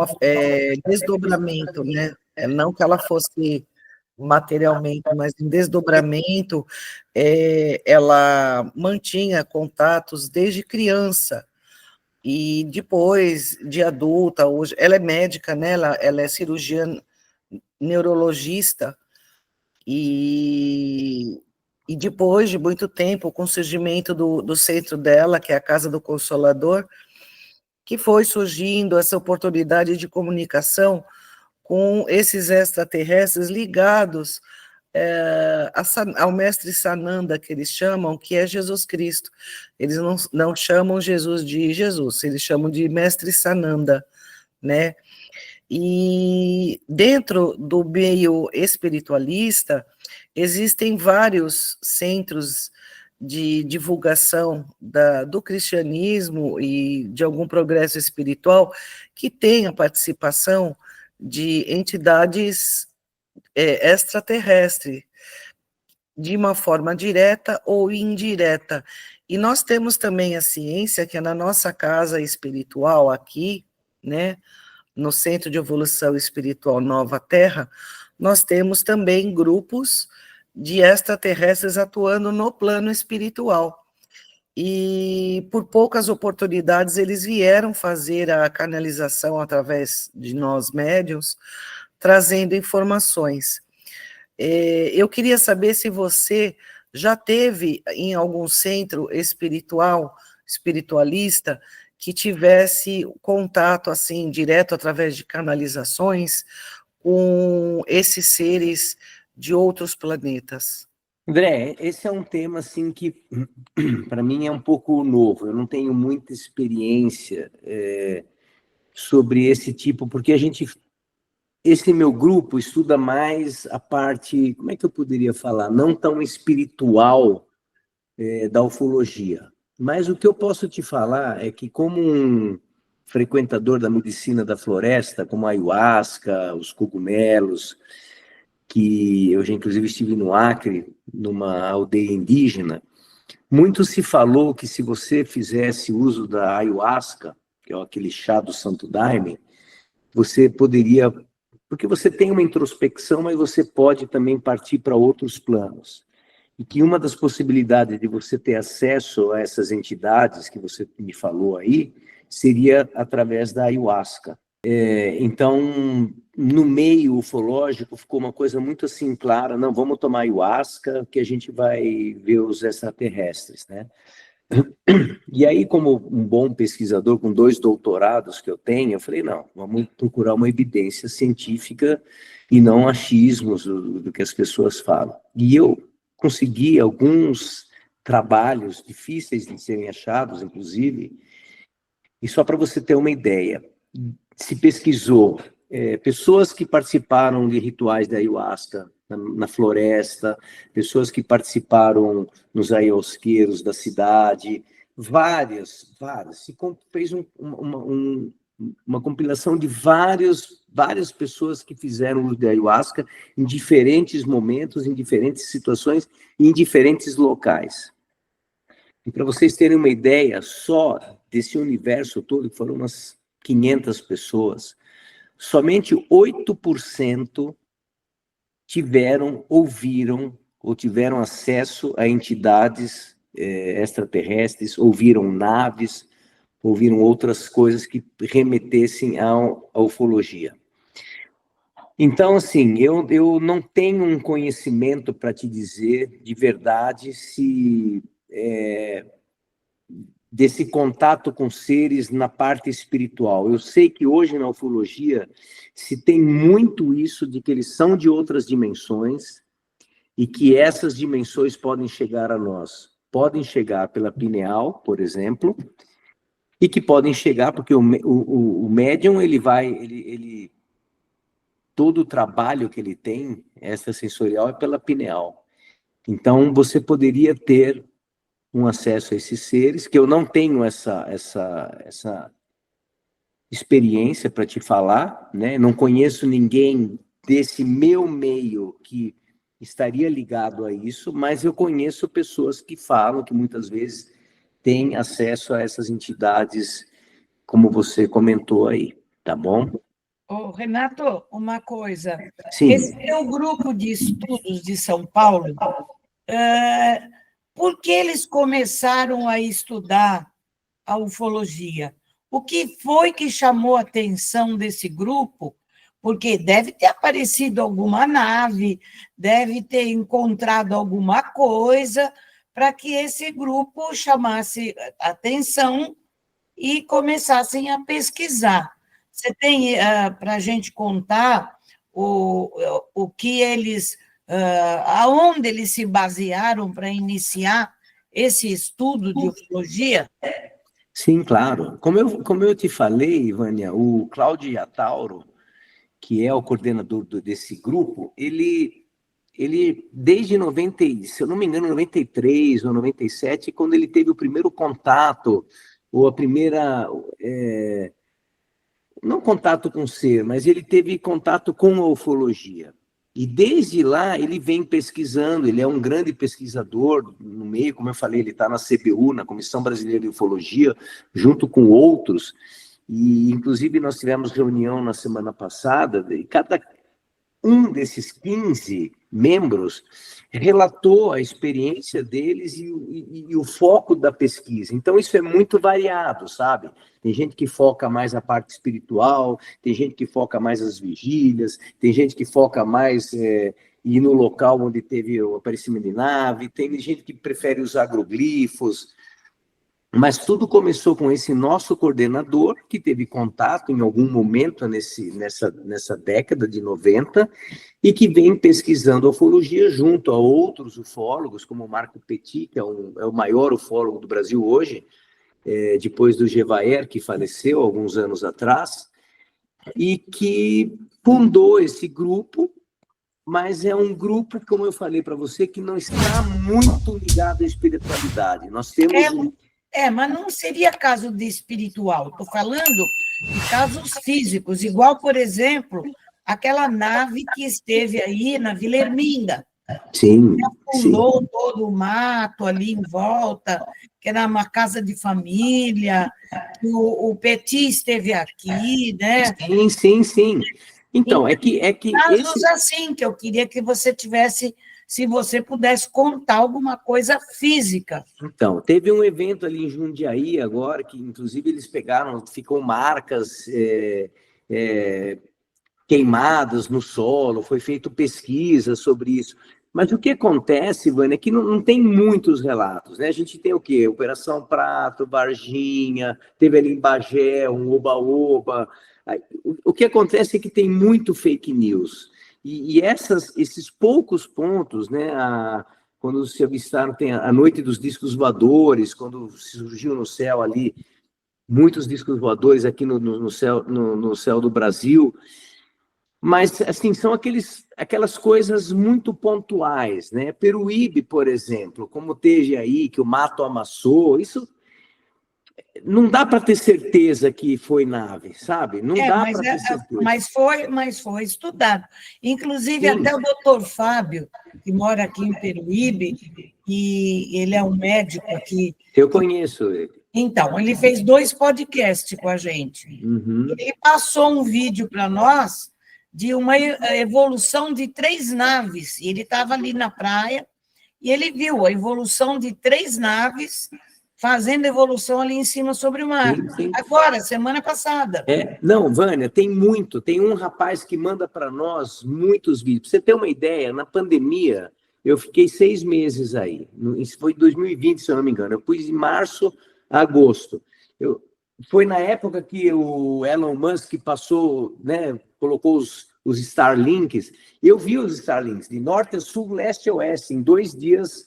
desdobramento, né? Não que ela fosse materialmente, mas em desdobramento, ela mantinha contatos desde criança. E depois de adulta, hoje, ela é médica, né? Ela é cirurgiã neurologista, e depois de muito tempo, com o surgimento do centro dela, que é a Casa do Consolador, que foi surgindo essa oportunidade de comunicação com esses extraterrestres ligados ao mestre Sananda, que eles chamam, que é Jesus Cristo. Eles não chamam Jesus de Jesus, eles chamam de mestre Sananda, né? E dentro do meio espiritualista, existem vários centros de divulgação do cristianismo e de algum progresso espiritual que tem a participação de entidades extraterrestres, de uma forma direta ou indireta. E nós temos também a ciência que é na nossa casa espiritual aqui, né, no Centro de Evolução Espiritual Nova Terra, nós temos também grupos de extraterrestres atuando no plano espiritual. E por poucas oportunidades eles vieram fazer a canalização através de nós médiuns, trazendo informações. Eu queria saber se você já teve em algum centro espiritualista, que tivesse contato, assim, direto através de canalizações com esses seres de outros planetas. André, esse é um tema, assim, que para mim é um pouco novo. Eu não tenho muita experiência sobre esse tipo, porque esse meu grupo estuda mais a parte, como é que eu poderia falar, não tão espiritual da ufologia. Mas o que eu posso te falar é que, como um frequentador da medicina da floresta, como a ayahuasca, os cogumelos, que eu já inclusive estive no Acre, numa aldeia indígena, muito se falou que se você fizesse uso da ayahuasca, que é aquele chá do Santo Daime, você poderia, porque você tem uma introspecção, mas você pode também partir para outros planos. E que uma das possibilidades de você ter acesso a essas entidades que você me falou aí, seria através da ayahuasca. Então, no meio ufológico, ficou uma coisa muito assim clara, não, vamos tomar ayahuasca, que a gente vai ver os extraterrestres, né? E aí, como um bom pesquisador com 2 doutorados que eu tenho, eu falei, não, vamos procurar uma evidência científica e não achismos do que as pessoas falam. E eu consegui alguns trabalhos difíceis de serem achados, inclusive, e só para você ter uma ideia, se pesquisou pessoas que participaram de rituais da ayahuasca na floresta, pessoas que participaram nos ayahuasqueiros da cidade, várias, se fez uma compilação de várias pessoas que fizeram uso de ayahuasca em diferentes momentos, em diferentes situações e em diferentes locais. E para vocês terem uma ideia, só desse universo todo, que foram umas 500 pessoas, somente 8% ouviram ou tiveram acesso a entidades extraterrestres, ouviram naves, ouviram outras coisas que remetessem à ufologia. Então, assim, eu não tenho um conhecimento para te dizer de verdade se desse contato com seres na parte espiritual. Eu sei que hoje na ufologia se tem muito isso de que eles são de outras dimensões e que essas dimensões podem chegar a nós. Podem chegar pela pineal, por exemplo, e que podem chegar porque o médium, todo o trabalho que ele tem, extrasensorial, é pela pineal. Então, você poderia ter um acesso a esses seres, que eu não tenho essa experiência para te falar, né? Não conheço ninguém desse meu meio que estaria ligado a isso, mas eu conheço pessoas que falam que muitas vezes têm acesso a essas entidades, como você comentou aí, tá bom? Ô, Renato, uma coisa. Sim. Esse teu grupo de estudos de São Paulo, por que eles começaram a estudar a ufologia? O que foi que chamou a atenção desse grupo? Porque deve ter aparecido alguma nave, deve ter encontrado alguma coisa para que esse grupo chamasse atenção e começassem a pesquisar. Você tem para a gente contar o que eles, aonde eles se basearam para iniciar esse estudo de ufologia? Sim, claro. Como eu te falei, Vânia, o Cláudio Atauro, que é o coordenador desse grupo, ele desde 90, se eu não me engano, 93 ou 97, quando ele teve o primeiro contato, ou a primeira, não contato com o ser, mas ele teve contato com a ufologia. E desde lá ele vem pesquisando, ele é um grande pesquisador no meio, como eu falei, ele está na CBU, na Comissão Brasileira de Ufologia, junto com outros, e inclusive nós tivemos reunião na semana passada, e cada um desses 15 membros relatou a experiência deles e o foco da pesquisa. Então, isso é muito variado, sabe? Tem gente que foca mais a parte espiritual, tem gente que foca mais as vigílias, tem gente que foca mais ir no local onde teve o aparecimento de nave, tem gente que prefere os agroglifos, mas tudo começou com esse nosso coordenador, que teve contato em algum momento nessa década de 90, e que vem pesquisando ufologia junto a outros ufólogos, como o Marco Petit, que é o maior ufólogo do Brasil hoje, depois do Gevaer, que faleceu alguns anos atrás, e que fundou esse grupo, mas é um grupo, como eu falei para você, que não está muito ligado à espiritualidade. Nós temos mas não seria caso de espiritual. Estou falando de casos físicos, igual, por exemplo, aquela nave que esteve aí na Vila Erminda. Sim. Que afundou todo o mato ali em volta, que era uma casa de família, o Petit esteve aqui, né? Sim. Então, é que casos assim, que eu queria que você tivesse, se você pudesse contar alguma coisa física. Então, teve um evento ali em Jundiaí agora, que inclusive eles pegaram, ficou marcas, queimadas no solo, foi feita pesquisa sobre isso. Mas o que acontece, Vânia, é que não tem muitos relatos, né? A gente tem o quê? Operação Prato, Varginha, teve ali em Bagé, um Oba-Oba. O que acontece é que tem muito fake news. E esses poucos pontos, né? Quando se avistaram, tem a Noite dos Discos Voadores, quando surgiu no céu ali muitos discos voadores aqui no céu do Brasil. Mas, assim, são aquelas coisas muito pontuais, né? Peruíbe, por exemplo, como teve aí, que o mato amassou, isso não dá para ter certeza que foi nave, sabe? Não dá para ter certeza. Mas foi estudado. Inclusive, Sim. até o doutor Fábio, que mora aqui em Peruíbe, e ele é um médico aqui. Eu conheço ele. Então, ele fez 2 podcasts com a gente. Uhum. Ele passou um vídeo para nós de uma evolução de 3 naves. Ele estava ali na praia e ele viu a evolução de 3 naves fazendo evolução ali em cima sobre o mar. Sim. Agora, semana passada. Não, Vânia, tem muito. Tem um rapaz que manda para nós muitos vídeos. Para você ter uma ideia, na pandemia, eu fiquei 6 meses aí. Isso foi em 2020, se eu não me engano. Eu pus em março a agosto. Foi na época que o Elon Musk passou, né, colocou os Starlinks. Eu vi os Starlinks de norte a sul, leste a oeste, em 2 dias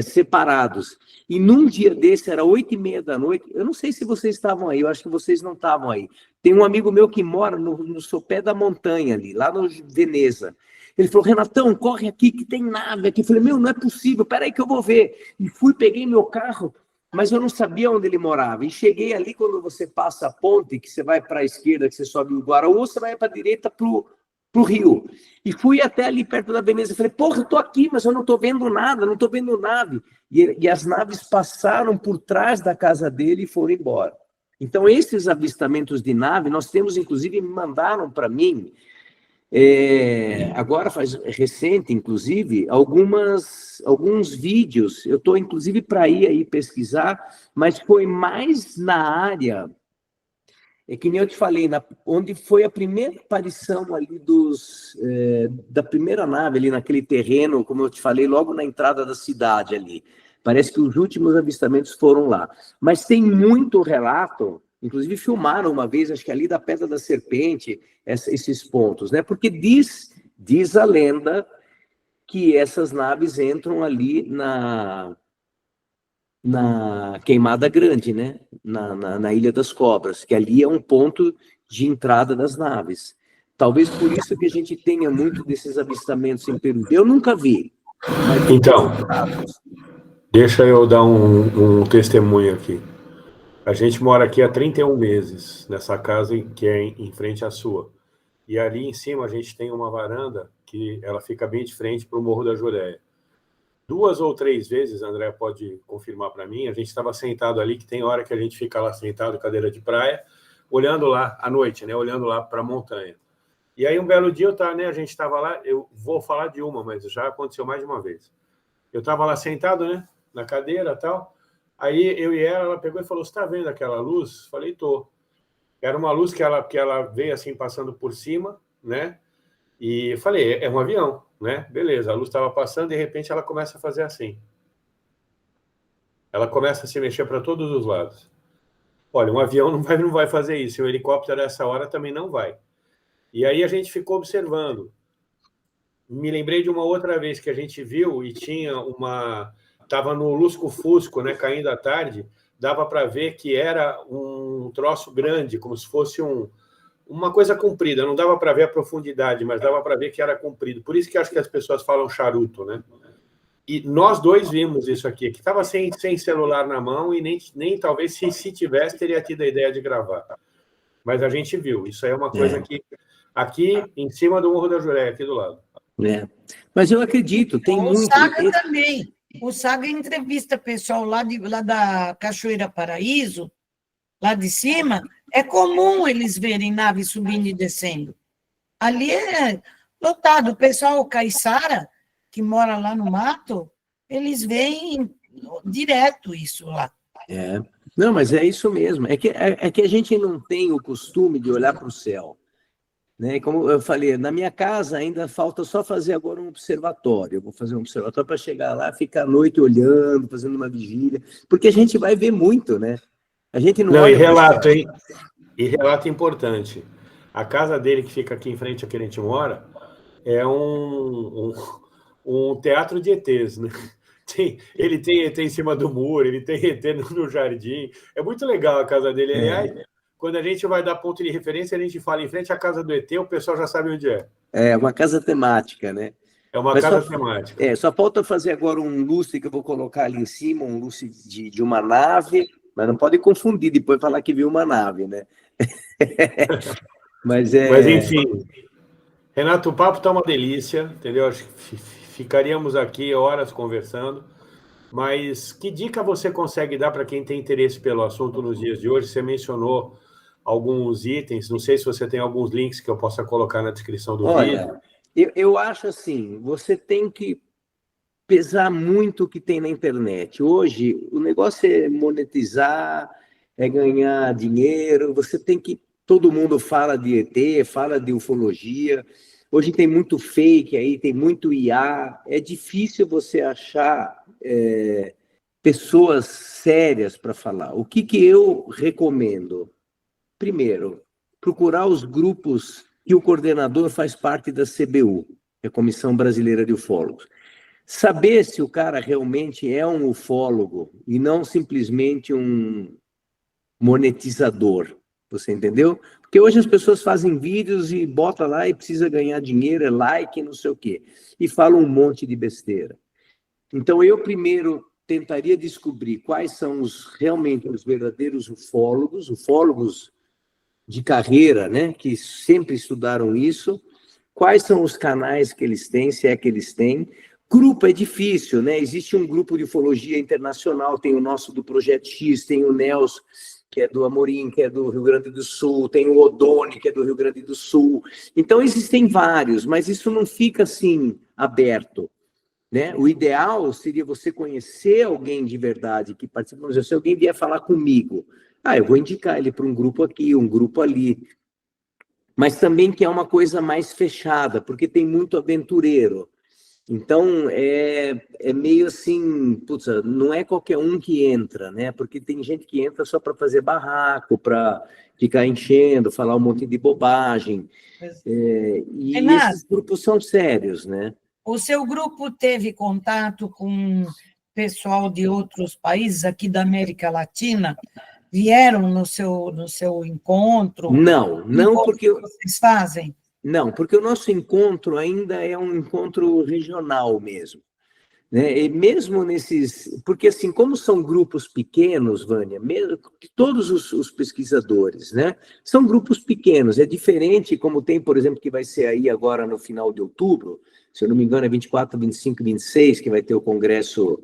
separados. E num dia desse, era 8h30 da noite, eu não sei se vocês estavam aí, eu acho que vocês não estavam aí. Tem um amigo meu que mora no sopé da montanha ali, lá no Veneza. Ele falou, Renatão, corre aqui que tem nave aqui. Eu falei, não é possível, peraí que eu vou ver. E peguei meu carro, mas eu não sabia onde ele morava. E cheguei ali, quando você passa a ponte, que você vai para a esquerda, que você sobe o Guaraú, você vai para a direita para o rio. E fui até ali perto da Veneza. Falei, porra, eu estou aqui, mas eu não estou vendo nada, não estou vendo nave. E as naves passaram por trás da casa dele e foram embora. Então, esses avistamentos de nave, nós temos, inclusive, me mandaram para mim, agora faz recente, inclusive, alguns vídeos. Eu estou, inclusive, para ir aí pesquisar, mas foi mais na área, que nem eu te falei, onde foi a primeira aparição ali da primeira nave, ali naquele terreno, como eu te falei, logo na entrada da cidade ali. Parece que os últimos avistamentos foram lá. Mas tem muito relato, inclusive filmaram uma vez, acho que ali da Pedra da Serpente, esses pontos, né? Porque diz a lenda que essas naves entram ali na Queimada Grande, né? Na Ilha das Cobras, que ali é um ponto de entrada das naves. Talvez por isso que a gente tenha muito desses avistamentos em Peru. Eu nunca vi. Então, deixa eu dar um testemunho aqui. A gente mora aqui há 31 meses, nessa casa que é em frente à sua. E ali em cima a gente tem uma varanda que ela fica bem de frente para o Morro da Jureia. 2 ou 3 vezes, André pode confirmar para mim, a gente estava sentado ali, que tem hora que a gente fica lá sentado, cadeira de praia, olhando lá à noite, né, olhando lá para a montanha. E aí um belo dia a gente estava lá, eu vou falar de uma, mas já aconteceu mais de uma vez. Eu estava lá sentado, né, na cadeira e tal, aí eu e ela pegou e falou, você está vendo aquela luz? Falei, tô. Era uma luz que ela veio assim, passando por cima, né, e eu falei, é um avião, né? Beleza, a luz estava passando, de repente ela começa a fazer assim. Ela começa a se mexer para todos os lados. Olha, um avião não vai fazer isso, e um helicóptero nessa hora também não vai. E aí a gente ficou observando. Me lembrei de uma outra vez que a gente viu e tinha estava no lusco-fusco, né, caindo à tarde, dava para ver que era um troço grande, como se fosse uma coisa comprida, não dava para ver a profundidade, mas dava para ver que era comprido. Por isso que acho que as pessoas falam charuto, né? E nós 2 vimos isso aqui, que estava sem celular na mão e nem talvez se tivesse, teria tido a ideia de gravar. Mas a gente viu. Isso aí é uma coisa que aqui em cima do Morro da Jureia, aqui do lado. Mas eu acredito, tem muito... O Saga também. O Saga entrevista pessoal lá da Cachoeira Paraíso, lá de cima, é comum eles verem naves subindo e descendo. Ali é lotado. O pessoal caiçara, que mora lá no mato, eles veem direto isso lá. Não, mas é isso mesmo. É que a gente não tem o costume de olhar para o céu, né? Como eu falei, na minha casa ainda falta só fazer agora um observatório. Eu vou fazer um observatório para chegar lá, ficar à noite olhando, fazendo uma vigília, porque a gente vai ver muito, né? A gente não Não, e olha pro relato, céu. hein? E relato importante. A casa dele, que fica aqui em frente a que a gente mora, é um teatro de ETs, né? Ele tem ET em cima do muro, ele tem ET no jardim. É muito legal a casa dele. Aliás, quando a gente vai dar ponto de referência, a gente fala em frente à casa do ET, o pessoal já sabe onde é. É uma casa temática, né? É uma Mas casa temática. só falta fazer agora um lustre que eu vou colocar ali em cima, um lustre de uma nave, mas não pode confundir depois falar que viu uma nave, né? Mas enfim, Renato, o papo está uma delícia, entendeu? Acho que ficaríamos aqui horas conversando, mas que dica você consegue dar para quem tem interesse pelo assunto nos dias de hoje? Você mencionou alguns itens, não sei se você tem alguns links que eu possa colocar na descrição do vídeo. olha, eu acho assim, você tem que pesar muito o que tem na internet. Hoje, o negócio é monetizar, é ganhar dinheiro, você tem que... Todo mundo fala de ET, fala de ufologia. Hoje tem muito fake aí, tem muito IA. É difícil você achar pessoas sérias para falar. O que eu recomendo? Primeiro, procurar os grupos que o coordenador faz parte da CBU, que é a Comissão Brasileira de Ufólogos. Saber se o cara realmente é um ufólogo e não simplesmente um monetizador. Você entendeu? Porque hoje as pessoas fazem vídeos e botam lá e precisa ganhar dinheiro, é like, não sei o quê. E falam um monte de besteira. Então, eu primeiro tentaria descobrir quais são realmente os verdadeiros ufólogos de carreira, né? Que sempre estudaram isso. Quais são os canais que eles têm, se é que eles têm. Grupo é difícil, né? Existe um grupo de ufologia internacional, tem o nosso do Projeto X, tem o Nelson, que é do Amorim, que é do Rio Grande do Sul, tem o Odone, que é do Rio Grande do Sul. Então, existem vários, mas isso não fica assim, aberto, né? O ideal seria você conhecer alguém de verdade que participa. Por exemplo, se alguém vier falar comigo, eu vou indicar ele para um grupo aqui, um grupo ali. Mas também que é uma coisa mais fechada, porque tem muito aventureiro. Então, é meio assim, putz, não é qualquer um que entra, né? Porque tem gente que entra só para fazer barraco, para ficar enchendo, falar um monte de bobagem. E Renato, esses grupos são sérios, né? o seu grupo teve contato com pessoal de outros países aqui da América Latina? Vieram no seu encontro? Não, porque... vocês fazem? Não, porque o nosso encontro ainda é um encontro regional mesmo, né? E mesmo nesses... Porque, assim, como são grupos pequenos, Vânia, mesmo, todos os pesquisadores, né? São grupos pequenos. É diferente como tem, por exemplo, que vai ser aí agora no final de outubro, se eu não me engano é 24, 25, 26, que vai ter o congresso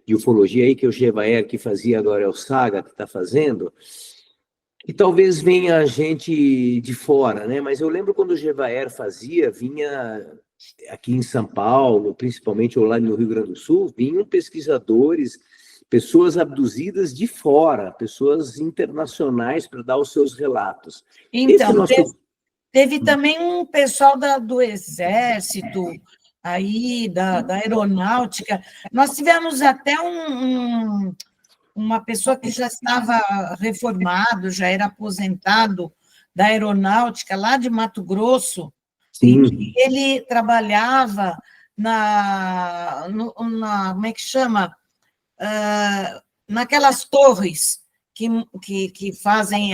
de ufologia aí, que o Gevaer que fazia, agora é o Saga que está fazendo... E talvez venha gente de fora, né? Mas eu lembro quando o Gevaer fazia, vinha aqui em São Paulo, principalmente ou lá no Rio Grande do Sul, vinham pesquisadores, pessoas abduzidas de fora, pessoas internacionais para dar os seus relatos. Então, teve também um pessoal do Exército, aí, da Aeronáutica. Nós tivemos até uma pessoa que já estava reformado, já era aposentado da Aeronáutica, lá de Mato Grosso. Sim. E ele trabalhava como é que chama? Naquelas torres que fazem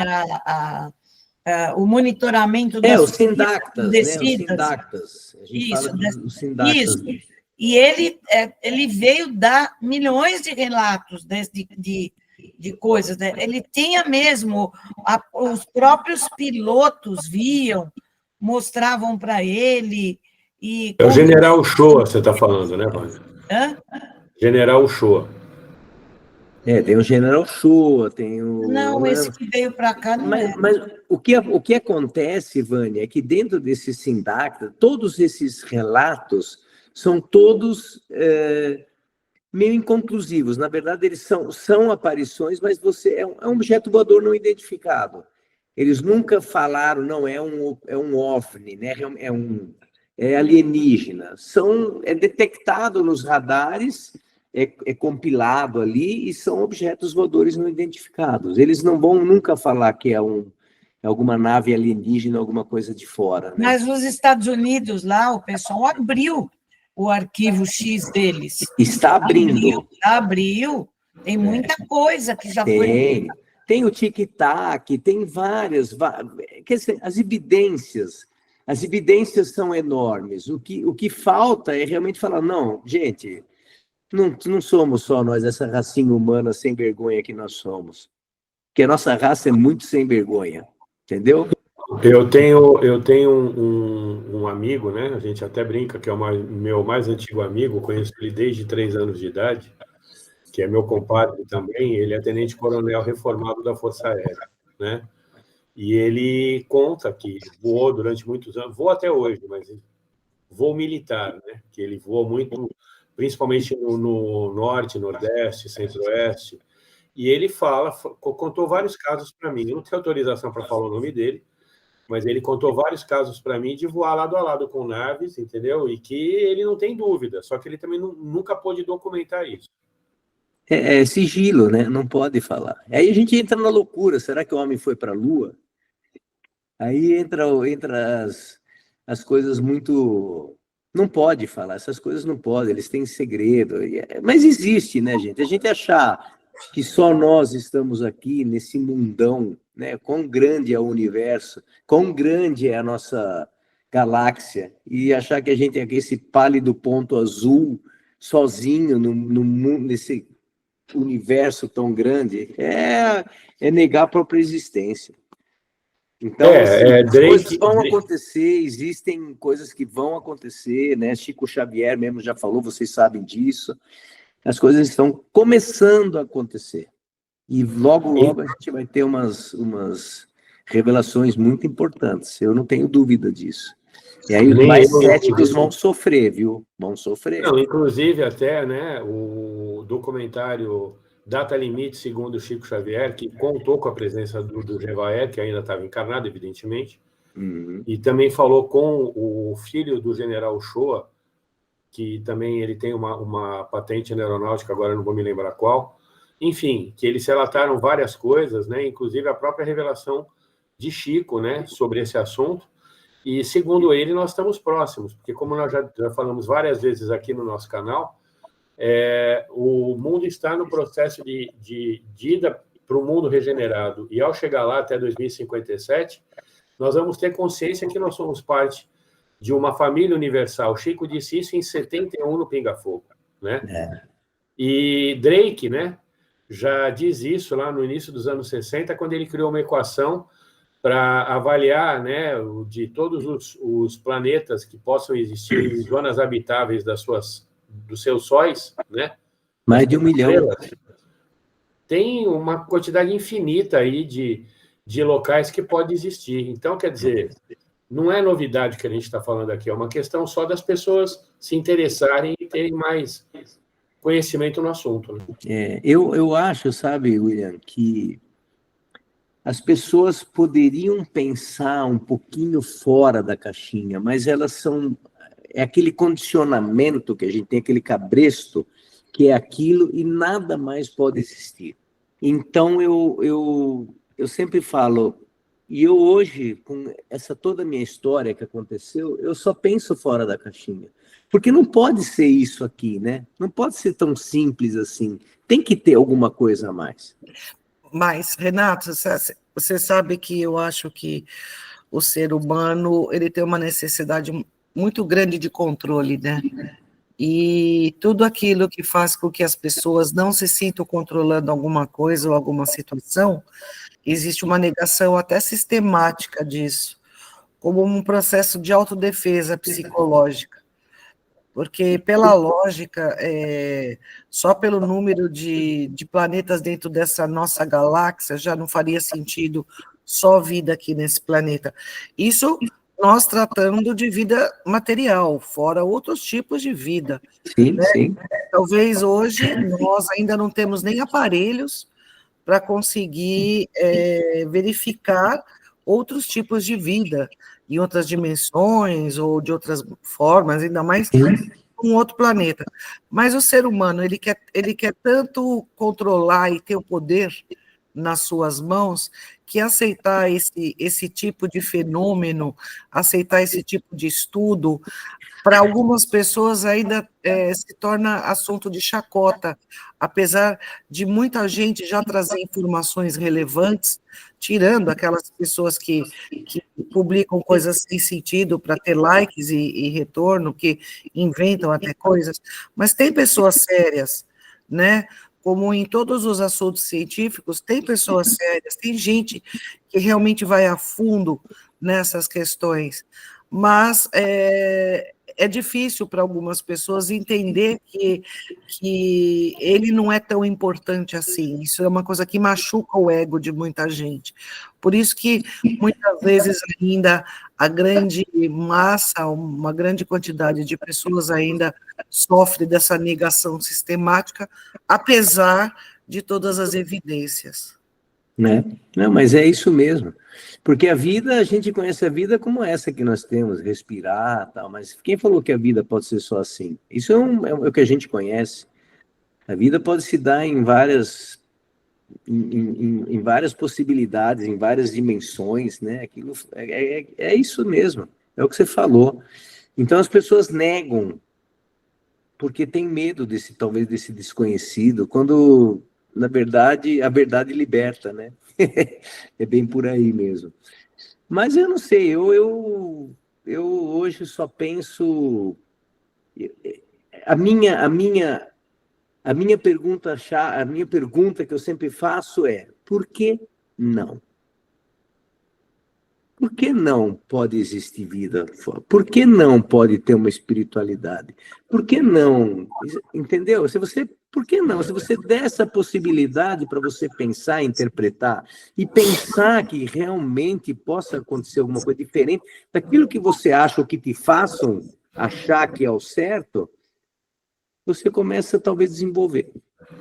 o monitoramento das os Sindactas, descidas. Né? Os Sindactas. A gente fala dos Sindactas. Isso. E ele veio dar milhões de relatos de coisas. Né? Ele tinha mesmo, os próprios pilotos viam, mostravam para ele. É o General Uchoa, você está falando, né, Vânia? General Uchoa. Tem o General Uchoa, tem o... Não, esse que veio para cá não mas o que acontece, Vânia, é que dentro desse Sindacta, todos esses relatos são todos meio inconclusivos. Na verdade, eles são aparições, mas é um objeto voador não identificado. Eles nunca falaram, não, é um OVNI, né? É alienígena. É detectado nos radares, é compilado ali, e são objetos voadores não identificados. Eles não vão nunca falar que é alguma nave alienígena, alguma coisa de fora. Né? Mas nos Estados Unidos, lá, o pessoal abriu o arquivo X deles. Está abrindo. Abriu. Tem muita coisa que já foi... Tem o tic-tac, tem várias... Quer dizer, as evidências são enormes. O que falta é realmente falar, não, gente, não somos só nós, essa racinha humana sem vergonha que nós somos. Porque a nossa raça é muito sem vergonha, entendeu? Eu tenho um amigo, né? A gente até brinca que é o meu mais antigo amigo, conheço ele desde 3 anos de idade, que é meu compadre também. Ele é tenente-coronel reformado da Força Aérea, né? E ele conta que voou durante muitos anos, voa até hoje, mas voo militar, né? Que ele voou muito, principalmente no norte, nordeste, centro-oeste. E ele contou vários casos para mim. Eu não tenho autorização para falar o nome dele, mas ele contou vários casos para mim de voar lado a lado com naves, entendeu? E que ele não tem dúvida, só que ele também nunca pôde documentar isso. É sigilo, né? Não pode falar. Aí a gente entra na loucura. Será que o homem foi para a Lua? Aí entra as coisas muito... Não pode falar, essas coisas não podem, eles têm segredo. Mas existe, né, gente? A gente achar que só nós estamos aqui nesse mundão, né? Quão grande é o universo, quão grande é a nossa galáxia, e achar que a gente é aqui esse pálido ponto azul, sozinho nesse universo tão grande, é negar a própria existência. Então, as coisas vão acontecer, existem coisas que vão acontecer, né? Chico Xavier mesmo já falou, vocês sabem disso. As coisas estão começando a acontecer. E logo, logo a gente vai ter umas revelações muito importantes. Eu não tenho dúvida disso. E aí os mais céticos vão sofrer, viu? Vão sofrer. Não, inclusive até, né, o documentário Data Limite, segundo Chico Xavier, que contou com a presença do Jevaé, que ainda estava encarnado, evidentemente, e também falou com o filho do general Shoa, que também ele tem uma patente na aeronáutica, agora não vou me lembrar qual. Enfim, que eles relataram várias coisas, né, inclusive a própria revelação de Chico, né, sobre esse assunto. E, segundo ele, nós estamos próximos, porque como nós já falamos várias vezes aqui no nosso canal, o mundo está no processo de ida para o mundo regenerado, e ao chegar lá até 2057, nós vamos ter consciência que nós somos parte de uma família universal. Chico disse isso em 71 no Pinga Fogo, né? E Drake, né, já diz isso lá no início dos anos 60, quando ele criou uma equação para avaliar, né, de todos os planetas que possam existir em zonas habitáveis dos seus sóis, né? Mais de 1 milhão. Tem uma quantidade infinita aí de locais que pode existir. Então, quer dizer, não é novidade que a gente está falando aqui, é uma questão só das pessoas se interessarem e terem mais conhecimento no assunto. Né? Eu acho, sabe, William, que as pessoas poderiam pensar um pouquinho fora da caixinha, mas elas são... É aquele condicionamento que a gente tem, aquele cabresto, que é aquilo e nada mais pode existir. Então, eu sempre falo, e eu hoje, com toda a minha história que aconteceu, eu só penso fora da caixinha. Porque não pode ser isso aqui, né? Não pode ser tão simples assim. Tem que ter alguma coisa a mais. Mas, Renato, você sabe que eu acho que o ser humano ele tem uma necessidade muito grande de controle, né? E tudo aquilo que faz com que as pessoas não se sintam controlando alguma coisa ou alguma situação, existe uma negação até sistemática disso, como um processo de autodefesa psicológica. Porque, pela lógica, só pelo número de planetas dentro dessa nossa galáxia, já não faria sentido só vida aqui nesse planeta. Isso nós tratando de vida material, fora outros tipos de vida. Sim, né? sim. Talvez hoje nós ainda não temos nem aparelhos para conseguir verificar outros tipos de vida, em outras dimensões ou de outras formas, ainda mais um outro planeta. Mas o ser humano, ele quer tanto controlar e ter o poder nas suas mãos, que aceitar esse tipo de fenômeno, aceitar esse tipo de estudo, para algumas pessoas ainda se torna assunto de chacota, apesar de muita gente já trazer informações relevantes, tirando aquelas pessoas que publicam coisas sem sentido para ter likes e retorno, que inventam até coisas, mas tem pessoas sérias, né? Como em todos os assuntos científicos, tem pessoas sérias, tem gente que realmente vai a fundo nessas questões, mas é difícil para algumas pessoas entender que ele não é tão importante assim. Isso é uma coisa que machuca o ego de muita gente. Por isso que, muitas vezes, ainda a grande massa, uma grande quantidade de pessoas ainda sofre dessa negação sistemática, apesar de todas as evidências. Né? Não, mas é isso mesmo. Porque a vida, a gente conhece a vida como essa que nós temos, respirar, tal, mas quem falou que a vida pode ser só assim? Isso é o que a gente conhece. A vida pode se dar em várias possibilidades, em várias dimensões, né? Aquilo é isso mesmo, é o que você falou. Então as pessoas negam, porque tem medo talvez desse desconhecido, quando, na verdade, a verdade liberta, né? É bem por aí mesmo. Mas eu não sei, eu hoje só penso... A minha pergunta que eu sempre faço é: por que não? Por que não pode existir vida? Por que não pode ter uma espiritualidade? Por que não? Entendeu? Por que não? Se você der essa possibilidade para você pensar, interpretar e pensar que realmente possa acontecer alguma coisa diferente daquilo que você acha ou que te façam achar que é o certo, você começa talvez a desenvolver.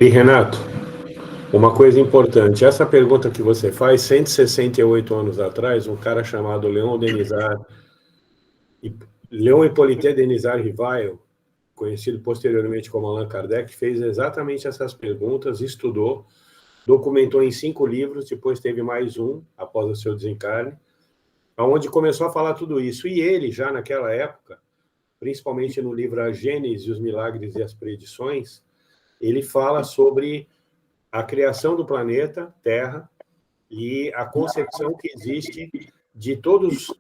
E Renato, uma coisa importante, essa pergunta que você faz, 168 anos atrás, um cara chamado Leon Hippolyte Denisard Rivail, conhecido posteriormente como Allan Kardec, fez exatamente essas perguntas, estudou, documentou em 5 livros, depois teve mais um, após o seu desencarne, onde começou a falar tudo isso. E ele, já naquela época, principalmente no livro A Gênese, os Milagres e as Predições, ele fala sobre a criação do planeta Terra e a concepção que existe de todos os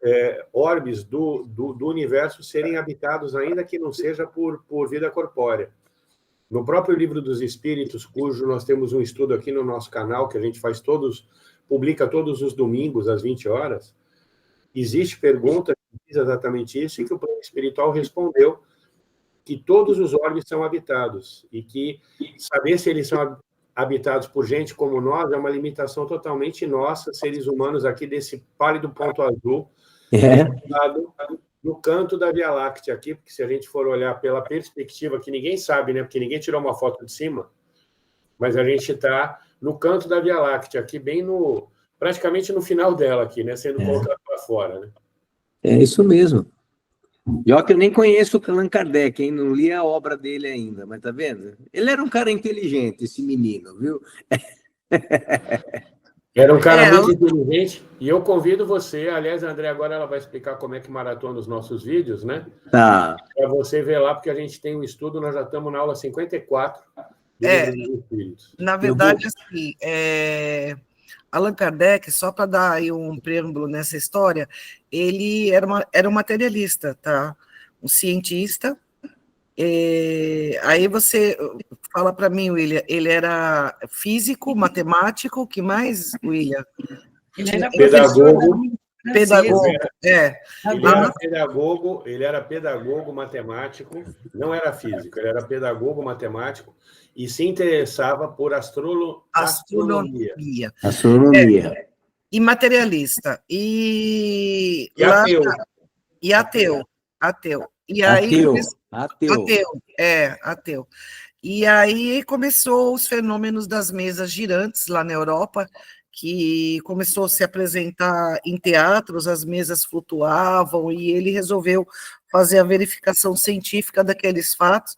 orbes do universo serem habitados, ainda que não seja por vida corpórea. No próprio Livro dos Espíritos, cujo nós temos um estudo aqui no nosso canal, que a gente publica todos os domingos, às 20 horas, existe pergunta que diz exatamente isso, e que o plano espiritual respondeu que todos os orbes são habitados, e que saber se eles são habitados por gente como nós é uma limitação totalmente nossa, seres humanos aqui desse pálido ponto azul, no canto da Via Láctea aqui, porque se a gente for olhar pela perspectiva, que ninguém sabe, né, porque ninguém tirou uma foto de cima, mas a gente está no canto da Via Láctea, aqui bem praticamente no final dela aqui, né, sendo colocado para fora, né? É isso mesmo. E ó, que eu nem conheço o Allan Kardec, hein? Não li a obra dele ainda, mas tá vendo? Ele era um cara inteligente, esse menino, viu? Era um cara muito inteligente, e eu convido você, aliás, a André agora ela vai explicar como é que maratona os nossos vídeos, né? Tá. Para você ver lá, porque a gente tem um estudo, nós já estamos na aula 54 do Livro dos Espíritos. Na verdade, assim, Allan Kardec, só para dar aí um preâmbulo nessa história, ele era um materialista, tá? Um cientista. Aí você fala para mim, William, ele era físico, matemático, que mais, William? Ele era pedagogo. Pedagogo, Ele era pedagogo, matemático, não era físico, ele era pedagogo, matemático, e se interessava por astronomia. Astronomia. E materialista. E ateu. E ateu. E aí ateu. E aí começou os fenômenos das mesas girantes lá na Europa, que começou a se apresentar em teatros, as mesas flutuavam, e ele resolveu fazer a verificação científica daqueles fatos,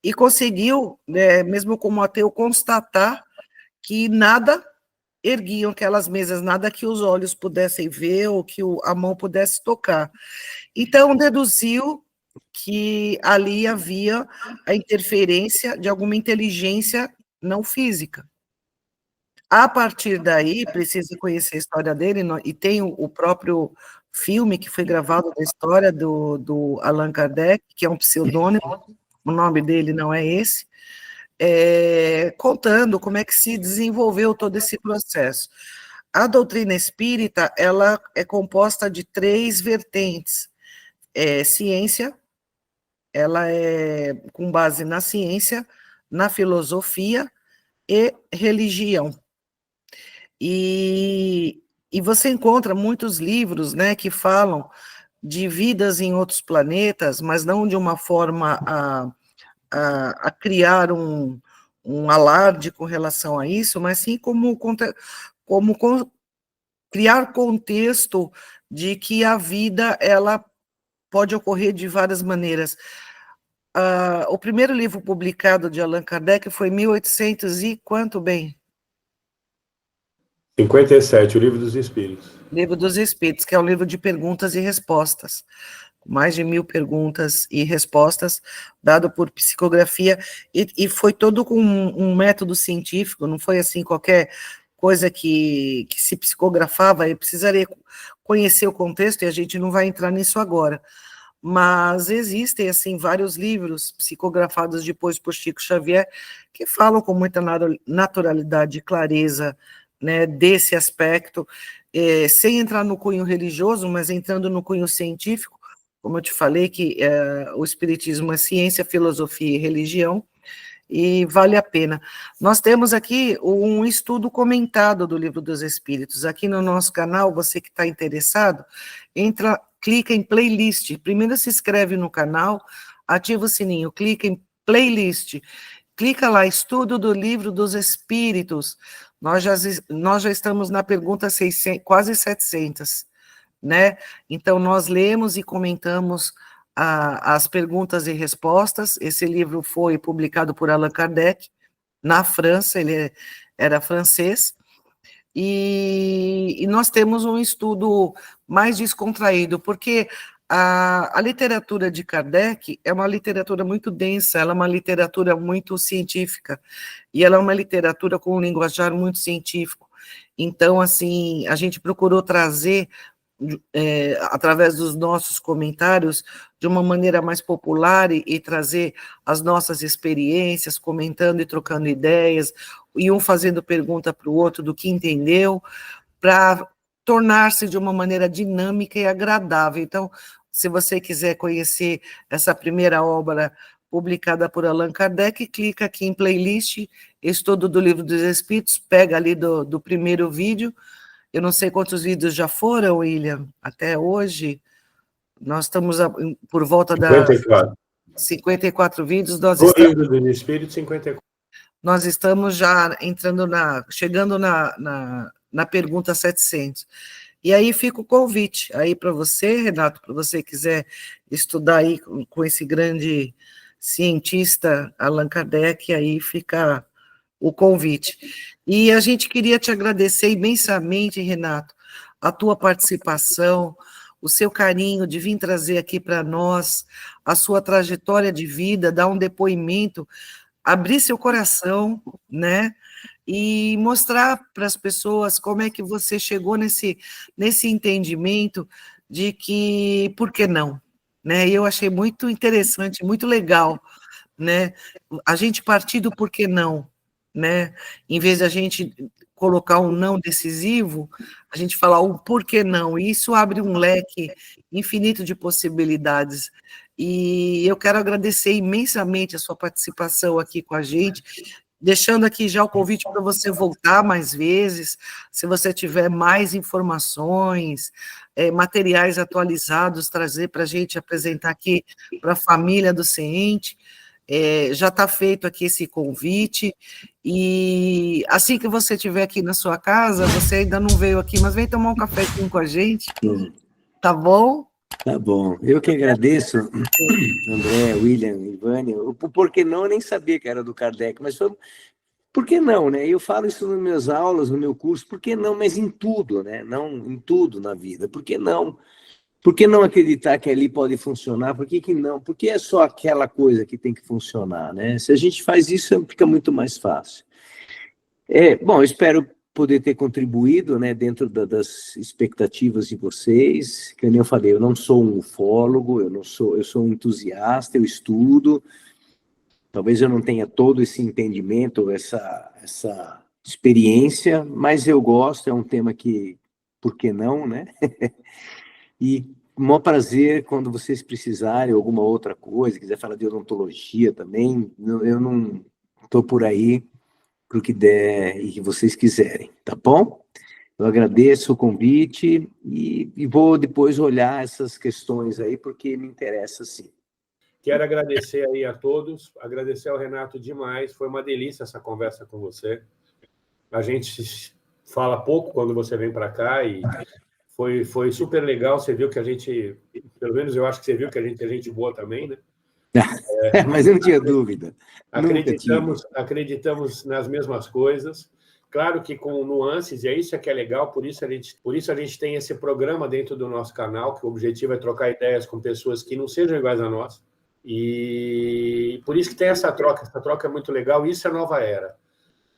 e conseguiu, né, mesmo como ateu, constatar que nada erguiam aquelas mesas, nada que os olhos pudessem ver ou que a mão pudesse tocar. Então, deduziu que ali havia a interferência de alguma inteligência não física. A partir daí, precisa conhecer a história dele, e tem o próprio filme que foi gravado da história do Allan Kardec, que é um pseudônimo, o nome dele não é esse, contando como é que se desenvolveu todo esse processo. A doutrina espírita, ela é composta de 3 vertentes. Ciência, ela é com base na ciência, na filosofia e religião. E você encontra muitos livros, né, que falam de vidas em outros planetas, mas não de uma forma a criar um alarde com relação a isso, mas sim como criar contexto de que a vida ela pode ocorrer de várias maneiras. O primeiro livro publicado de Allan Kardec foi em 1800 e quanto bem? 57, o Livro dos Espíritos. Livro dos Espíritos, que é um livro de perguntas e respostas. Mais de 1000 perguntas e respostas, dado por psicografia, e foi todo com um método científico, não foi assim qualquer coisa que se psicografava, e precisaria conhecer o contexto, e a gente não vai entrar nisso agora. Mas existem, assim, vários livros psicografados depois por Chico Xavier, que falam com muita naturalidade e clareza, né, desse aspecto, sem entrar no cunho religioso, mas entrando no cunho científico, como eu te falei, que o Espiritismo é ciência, filosofia e religião, e vale a pena. Nós temos aqui um estudo comentado do Livro dos Espíritos. Aqui no nosso canal, você que está interessado, clica em playlist. Primeiro se inscreve no canal, ativa o sininho, clica em playlist. Clica lá, estudo do Livro dos Espíritos. Nós já estamos na pergunta 600, quase 700. Né? Então, nós lemos e comentamos as perguntas e respostas. Esse livro foi publicado por Allan Kardec, na França, ele era francês, e nós temos um estudo mais descontraído, porque a literatura de Kardec é uma literatura muito densa, ela é uma literatura muito científica, e ela é uma literatura com um linguajar muito científico. Então, assim, a gente procurou trazer através dos nossos comentários, de uma maneira mais popular e trazer as nossas experiências, comentando e trocando ideias, e um fazendo pergunta para o outro do que entendeu, para tornar-se de uma maneira dinâmica e agradável. Então, se você quiser conhecer essa primeira obra publicada por Allan Kardec, clica aqui em playlist, Estudo do Livro dos Espíritos, pega ali do primeiro vídeo. Eu não sei quantos vídeos já foram, William, até hoje. Nós estamos por volta da 54 vídeos. Livro dos Espíritos, 54. Nós estamos já chegando na pergunta 700. E aí fica o convite aí para você, Renato, para você quiser estudar aí com esse grande cientista Allan Kardec, aí fica o convite. E a gente queria te agradecer imensamente, Renato, a tua participação, o seu carinho de vir trazer aqui para nós a sua trajetória de vida, dar um depoimento, abrir seu coração, né? E mostrar para as pessoas como é que você chegou nesse entendimento de que, por que não? Né? E eu achei muito interessante, muito legal, né? A gente partir do por que não, né? Em vez de a gente colocar um não decisivo, a gente falar um por que não, e isso abre um leque infinito de possibilidades. E eu quero agradecer imensamente a sua participação aqui com a gente, deixando aqui já o convite para você voltar mais vezes, se você tiver mais informações, materiais atualizados, trazer para a gente apresentar aqui para a família do CENTE. Já está feito aqui esse convite, e assim que você estiver aqui na sua casa, você ainda não veio aqui, mas vem tomar um cafezinho com a gente, tá bom? Tá bom, eu que agradeço, André, William, Ivânia. Por que não, eu nem sabia que era do Kardec, mas foi, por que não, né? Eu falo isso nas minhas aulas, no meu curso, por que não, mas em tudo, né? Não em tudo na vida, por que não? Por que não acreditar que ali pode funcionar? Por que não? Por que é só aquela coisa que tem que funcionar, né? Se a gente faz isso, fica muito mais fácil. Bom, eu espero poder ter contribuído, né, dentro das expectativas de vocês. Que nem eu falei, eu não sou um ufólogo, eu sou um entusiasta, eu estudo. Talvez eu não tenha todo esse entendimento, essa experiência, mas eu gosto, é um tema que, por que não, né? E um maior prazer quando vocês precisarem alguma outra coisa, quiser falar de odontologia também, eu não estou por aí para o que der e que vocês quiserem, tá bom? Eu agradeço o convite e vou depois olhar essas questões aí, porque me interessa sim. Quero agradecer aí a todos, agradecer ao Renato demais, foi uma delícia essa conversa com você. A gente fala pouco quando você vem para cá e foi super legal, você viu que a gente, pelo menos eu acho que você viu que a gente é gente boa também, né? Mas eu não tinha dúvida. Acreditamos nas mesmas coisas, claro que com nuances, e é isso que é legal, por isso a gente tem esse programa dentro do nosso canal, que o objetivo é trocar ideias com pessoas que não sejam iguais a nós, e por isso que tem essa troca é muito legal, isso é Nova Era.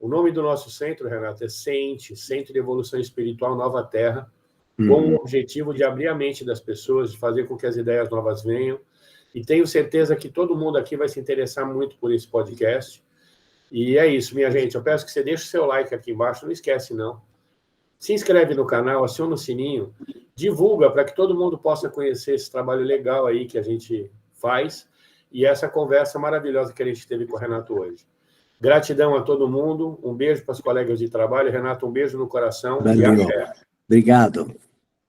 O nome do nosso centro, Renato, é CENTE, Centro de Evolução Espiritual Nova Terra, com o objetivo de abrir a mente das pessoas, de fazer com que as ideias novas venham. E tenho certeza que todo mundo aqui vai se interessar muito por esse podcast. E é isso, minha gente. Eu peço que você deixe o seu like aqui embaixo, não esquece, não. Se inscreve no canal, aciona o sininho, divulga para que todo mundo possa conhecer esse trabalho legal aí que a gente faz e essa conversa maravilhosa que a gente teve com o Renato hoje. Gratidão a todo mundo, um beijo para os colegas de trabalho. Renato, um beijo no coração. Valeu. E até. Obrigado.